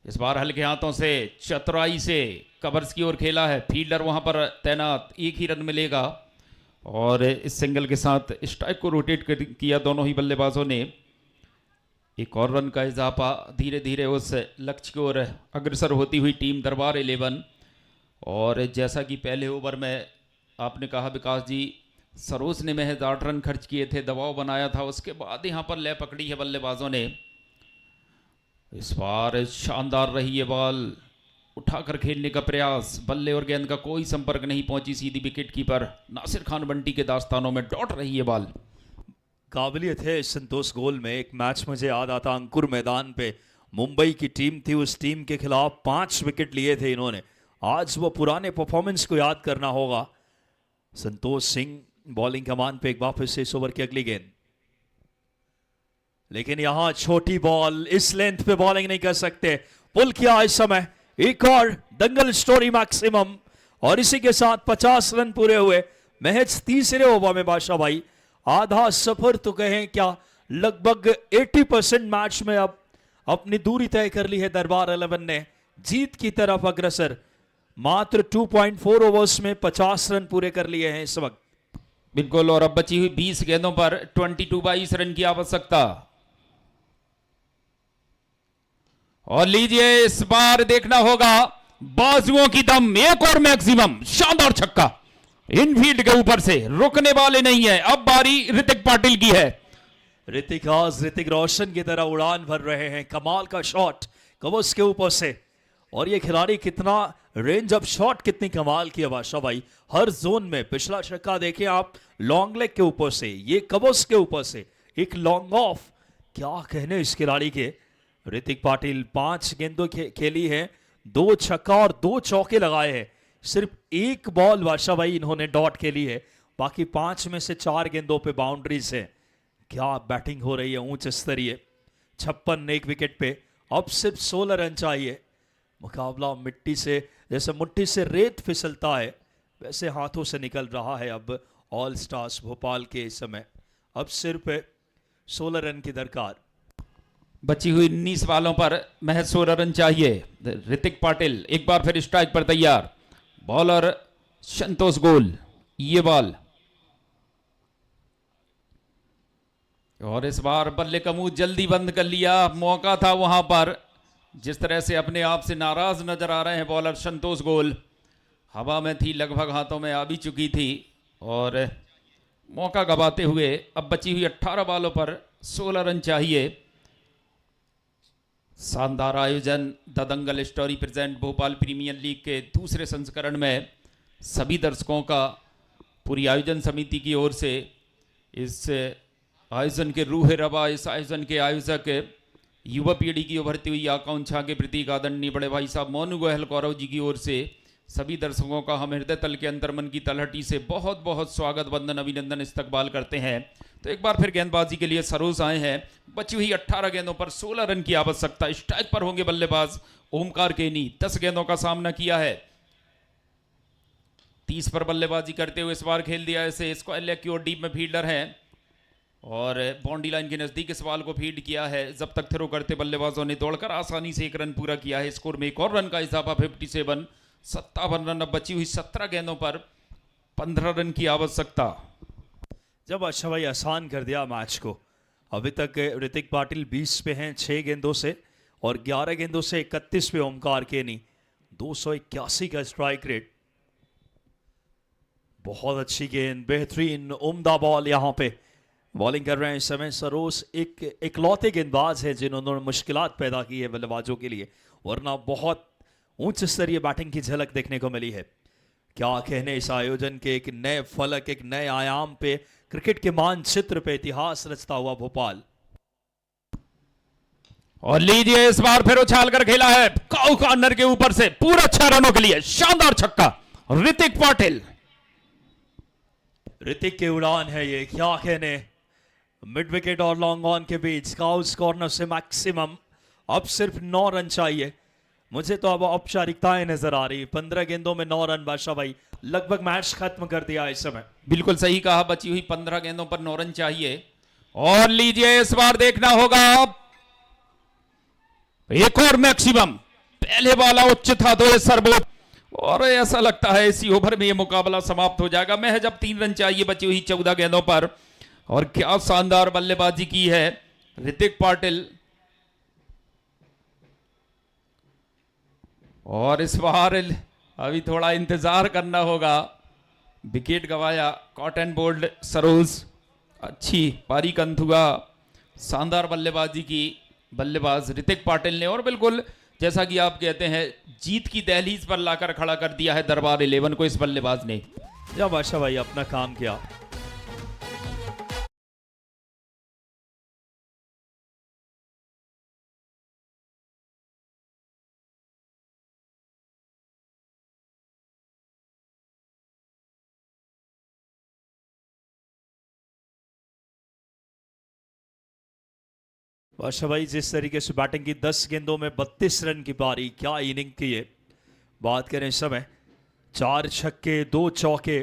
Speaker 2: इस बार हल्के हाथों से चतुराई से कवर्स की ओर खेला है। फील्डर वहां पर तैनात, 1 ही रन मिलेगा और इस सिंगल के साथ स्ट्राइक को रोटेट किया दोनों ही बल्लेबाजों ने। एक और रन का इजाफा, धीरे धीरे उस लक्ष्य की ओर अग्रसर होती हुई टीम दरबार 11। और जैसा कि पहले ओवर में आपने कहा विकास जी, सरोज ने महज 8 रन खर्च किए थे, दबाव बनाया था, उसके बाद यहाँ पर लय पकड़ी है बल्लेबाजों ने। इस बार शानदार रही है बॉल, उठाकर खेलने का प्रयास, बल्ले और गेंद का कोई संपर्क नहीं पहुंची सीधी विकेट कीपर नासिर खान बंटी के दास्तानों में डॉट रही है बॉल।
Speaker 1: काबिलियत है संतोष गोल में। एक मैच मुझे याद आता, अंकुर मैदान पे मुंबई की टीम थी, उस टीम के खिलाफ 5 विकेट लिए थे इन्होंने। आज वो पुराने परफॉर्मेंस को याद करना होगा। संतोष सिंह बॉलिंग कमान पे एक बार फिर से इस ओवर की अगली गेंद, लेकिन यहां छोटी बॉल, इस लेंथ पे बॉलिंग नहीं कर सकते। पुल किया इस समय, एक और दंगल स्टोरी मैक्सिमम, और इसी के साथ 50 रन पूरे हुए महज तीसरे ओवर में। बादशाह भाई आधा सफर तो कहें क्या, लगभग 80% मैच में अब अपनी दूरी तय कर ली है दरबार 11 ने, जीत की तरफ अग्रसर। मात्र 2.4 ओवर्स में 50 रन पूरे कर लिए हैं इस वक्त।
Speaker 2: बिल्कुल, और अब बची हुई 20 गेंदों पर 22 रन की आवश्यकता। और लीजिए, इस बार देखना होगा बाजुओं की दम, एक और मैक्सिमम, शानदार छक्का इनफील्ड के ऊपर से, रुकने वाले नहीं है। अब बारी ऋतिक पाटिल की है।
Speaker 1: ऋतिक रोशन की तरह उड़ान भर रहे हैं। कमाल का शॉट कवच के ऊपर से, और ये खिलाड़ी कितना रेंज ऑफ शॉट, कितनी कमाल की है बादशाह भाई। हर जोन में पिछला छक्का देखें आप, लॉन्ग लेग के ऊपर से, ये कवच के ऊपर से एक लॉन्ग ऑफ, क्या कहने इस खिलाड़ी के। ऋतिक पाटिल 5 गेंदों खेली है, 2 छक्का और 2 चौके लगाए हैं। सिर्फ एक बॉल बादशाह भाई इन्होंने डॉट खेली है, बाकी 5 में से 4 गेंदों पे बाउंड्रीज है। क्या बैटिंग हो रही है उच्च स्तरीय। 56 एक विकेट पे, अब सिर्फ 16 रन चाहिए। मुकाबला मिट्टी से, जैसे मुट्ठी से रेत फिसलता है वैसे हाथों से निकल रहा है अब ऑल स्टार्स भोपाल के इस समय। अब सिर्फ 16 रन की दरकार।
Speaker 2: बची हुई 19 बालों पर महज 16 रन चाहिए। ऋतिक पाटिल एक बार फिर स्ट्राइक पर तैयार, बॉलर संतोष गोल, ये बॉल, और इस बार बल्ले का मुंह जल्दी बंद कर लिया। मौका था वहां पर, जिस तरह से अपने आप से नाराज नजर आ रहे हैं बॉलर संतोष गोल। हवा में थी, लगभग हाथों में आ भी चुकी थी, और मौका गवाते हुए अब बची हुई 18 बालों पर 16 रन चाहिए। शानदार आयोजन, the Dangal story present Bhopal premier league के दूसरे संस्करण में सभी दर्शकों का पूरी आयोजन समिति की ओर से, इस आयोजन के रूह रवा, इस आयोजन के आयोजक युवा पीढ़ी की उभरती हुई आकांक्षा के प्रतीक आदरणीय बड़े भाई साहब मोनू गोयल गौरव जी की ओर से सभी दर्शकों का हम हृदय तल के अंतर मन की तलहटी से बहुत बहुत स्वागत, वंदन, अभिनंदन, इस्तकबाल करते हैं। तो एक बार फिर गेंदबाजी के लिए सरोज आए हैं। बची हुई 18 गेंदों पर 16 रन की आवश्यकता। स्ट्राइक पर होंगे बल्लेबाज ओमकार केनी, 10 गेंदों का सामना किया है, 30 पर बल्लेबाजी करते हुए इस बार खेल दिया ऐसे स्क्वायर लेग की ओर डीप में फील्डर है, और बाउंड्री लाइन के नजदीक इस बॉल को फीड किया है। जब तक थ्रो करते बल्लेबाजों ने दौड़कर आसानी से 1 रन पूरा किया है। स्कोर में एक और रन का इजाफा, 57, 57 रन। अब बची हुई 17 गेंदों पर 15 रन की आवश्यकता।
Speaker 1: जब अच्छा भाई आसान कर दिया मैच को। अभी तक ऋतिक पाटिल 20 पे हैं 6 गेंदों से, और 11 गेंदों से 31 पे ओमकार केनी, 281 का स्ट्राइक रेट। बहुत अच्छी गेंद, बेहतरीन उम्दा बॉल। यहाँ पे बॉलिंग कर रहे हैं इस समय सरोज, एक इकलौते गेंदबाज है जिन्होंने मुश्किलात पैदा की है बल्लेबाजों के लिए, वरना बहुत उच्च स्तरीय बैटिंग की झलक देखने को मिली है। क्या कहने इस आयोजन के, एक नए फलक, एक नए आयाम पे, क्रिकेट के मानचित्र पे इतिहास रचता हुआ भोपाल।
Speaker 2: और लीजिए, इस बार फिर उछाल कर खेला है काउ कॉर्नर के ऊपर से, पूरा 6 रनों के लिए शानदार छक्का ऋतिक पाटिल।
Speaker 1: ऋतिक की उड़ान है ये, क्या कहने। मिड विकेट और लॉन्ग ऑन के बीच काउस कॉर्नर से मैक्सिमम। अब सिर्फ 9 रन चाहिए। मुझे तो अब औपचारिकताएं नजर आ रही। 15 गेंदों में 9 रन बादशाह भाई, लगभग मैच खत्म कर दिया इस समय।
Speaker 2: बिल्कुल सही कहा, बची हुई 15 गेंदों पर 9 रन चाहिए। और लीजिए, इस बार देखना होगा एक और मैक्सिमम। पहले वाला उच्च था तो ये सर्वोच्च, और ऐसा लगता है इसी ओवर में ये मुकाबला समाप्त हो जाएगा। महज अब 3 रन चाहिए बची हुई 14 गेंदों पर। और क्या शानदार बल्लेबाजी की है ऋतिक पाटिल। और इस बार अभी थोड़ा इंतजार करना होगा। विकेट गवाया कॉटन बोल्ड सरोज, अच्छी पारी कंथुआ, शानदार बल्लेबाजी की बल्लेबाज ऋतिक पाटिल ने। और बिल्कुल जैसा कि आप कहते हैं जीत की दहलीज पर लाकर खड़ा कर दिया है दरबार 11 को इस बल्लेबाज ने।
Speaker 1: या बादशाह भाई अपना काम किया। बादशाह भाई जिस तरीके से बैटिंग की 10 गेंदों में 32 रन की पारी, क्या इनिंग की है। बात करें इस समय 4 छक्के 2 चौके,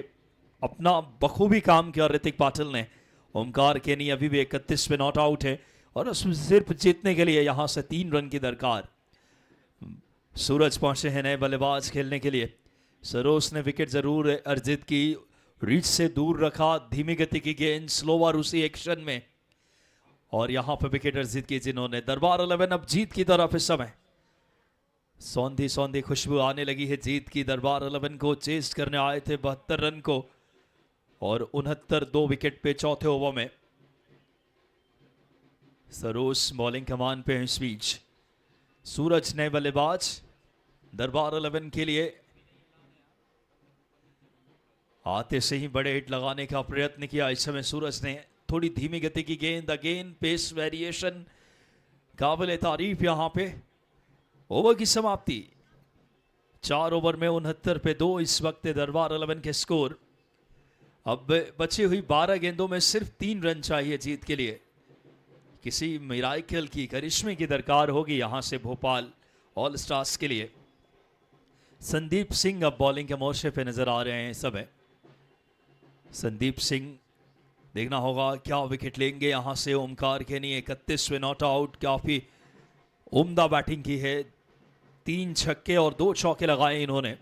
Speaker 1: अपना बखूबी काम किया ऋतिक पाटिल ने। ओमकार केनी अभी भी 31 पे नॉट आउट है और उसमें सिर्फ जीतने के लिए यहां से 3 रन की दरकार। सूरज पहुंचे हैं नए बल्लेबाज खेलने के लिए। सरोज ने विकेट जरूर अर्जित की, रीच से दूर रखा, धीमी गति की गेंद स्लोवर उसी एक्शन में, और यहां पर विकेट अर्जित की जिन्होंने। दरबार 11 अब जीत की तरफ इस समय सौंधी सौंधी खुशबू आने लगी है जीत की। दरबार 11 को चेस करने आए थे 72 रन को और 69 2 विकेट पे चौथे ओवर में। सरोज बॉलिंग कमान पे है इस बीच। सूरज नए बल्लेबाज दरबार 11 के लिए आते से ही बड़े हिट लगाने का प्रयत्न किया। इस समय सूरज ने थोड़ी धीमी गति की गेंद, अगेन पेस वेरिएशन, काबिल तारीफ यहां पे। ओवर की समाप्ति 4 ओवर में 69 पे 2 इस वक्त दरबार 11 के स्कोर। अब बची हुई 12 गेंदों में सिर्फ 3 रन चाहिए जीत के लिए। किसी मिराकल की, करिश्मे की दरकार होगी यहां से भोपाल ऑल स्टार्स के लिए। संदीप सिंह अब बॉलिंग के मोर्चे पे नजर आ रहे हैं इस समय। संदीप सिंह देखना होगा क्या विकेट लेंगे यहां से। ओमकार केनी 31वें नॉट आउट, काफी उम्दा बैटिंग की है, 3 छक्के और 2 चौके लगाए इन्होंने।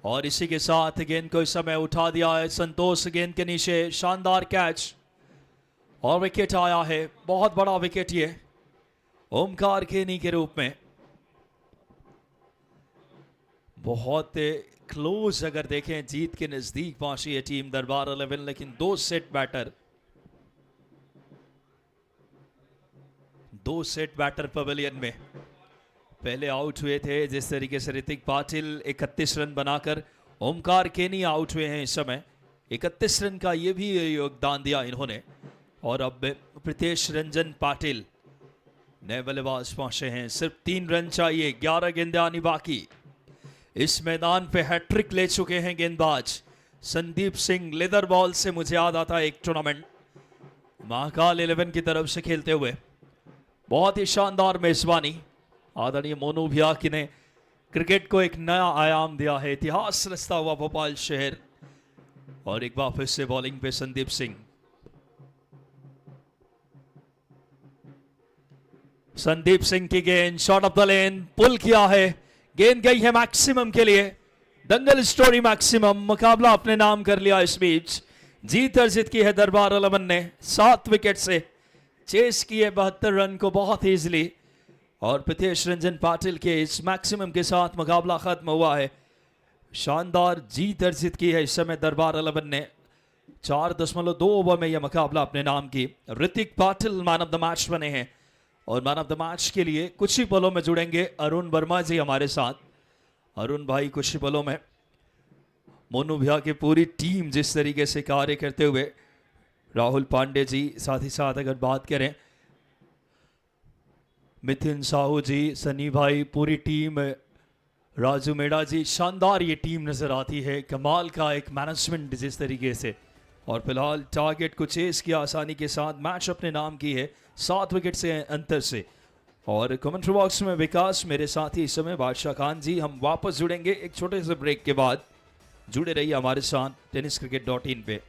Speaker 1: और इसी के साथ गेंद को इस समय उठा दिया है संतोष, गेंद के नीचे शानदार कैच और विकेट आया है। बहुत बड़ा विकेट ये ओमकार केनी के रूप में। बहुत क्लोज अगर देखें जीत के नजदीक पहुंची है टीम दरबार 11, लेकिन 2 सेट बैटर पवेलियन में पहले आउट हुए थे। जिस तरीके से ऋतिक पाटिल 31 रन बनाकर, ओमकार केनी आउट हुए हैं इस समय। 31 रन का ये भी योगदान दिया इन्होंने। और अब प्रीतेश रंजन पाटिल नए बल्लेबाज पहुंचे हैं। सिर्फ 3 रन चाहिए, 11 गेंदें आनी बाकी। इस मैदान पे हैट्रिक ले चुके हैं गेंदबाज संदीप सिंह। लेदर बॉल से मुझे याद आता है एक टूर्नामेंट महाकाल 11 की तरफ से खेलते हुए। बहुत ही शानदार मेजबानी आदरणीय मोनू भैया की ने क्रिकेट को एक नया आयाम दिया है। इतिहास रचता हुआ भोपाल शहर। और एक बार फिर से बॉलिंग पे संदीप सिंह। संदीप सिंह की गेंद शॉट ऑफ द लेन, पुल किया है, गेंद गई है मैक्सिमम के लिए। दंगल स्टोरी मैक्सिमम, मुकाबला अपने नाम कर लिया इस बीच। जीत अर्जित की है दरबार 11 ने 7 विकेट से, चेस किए 72 रन को बहुत इजीली। और प्रीतेश रंजन पाटिल के इस मैक्सिमम के साथ मुकाबला खत्म हुआ है। शानदार जीत अर्जित की है इस समय दरबार 11 ने। 4.2 ओवर में यह मुकाबला अपने नाम की। Hrithik Patil man of the match बने हैं। और मैन ऑफ द मैच के लिए कुछ ही पलों में जुड़ेंगे अरुण वर्मा जी हमारे साथ। अरुण भाई कुछ ही पलों में मोनू भैया की पूरी टीम जिस तरीके से कार्य करते हुए, राहुल पांडे जी, साथ ही साथ अगर बात करें मिथिन साहू जी, सनी भाई, पूरी टीम, राजू मेड़ा जी, शानदार ये टीम नजर आती है। कमाल का एक मैनेजमेंट जिस तरीके से। और फिलहाल टारगेट को चेस किया आसानी के साथ, मैच अपने नाम की है 7 विकेट से अंतर से। और कमेंट्री बॉक्स में विकास मेरे साथ ही इस समय बादशाह खान जी। हम वापस जुड़ेंगे एक छोटे से ब्रेक के बाद। जुड़े रहिए हमारे साथ tenniscricket.in पे।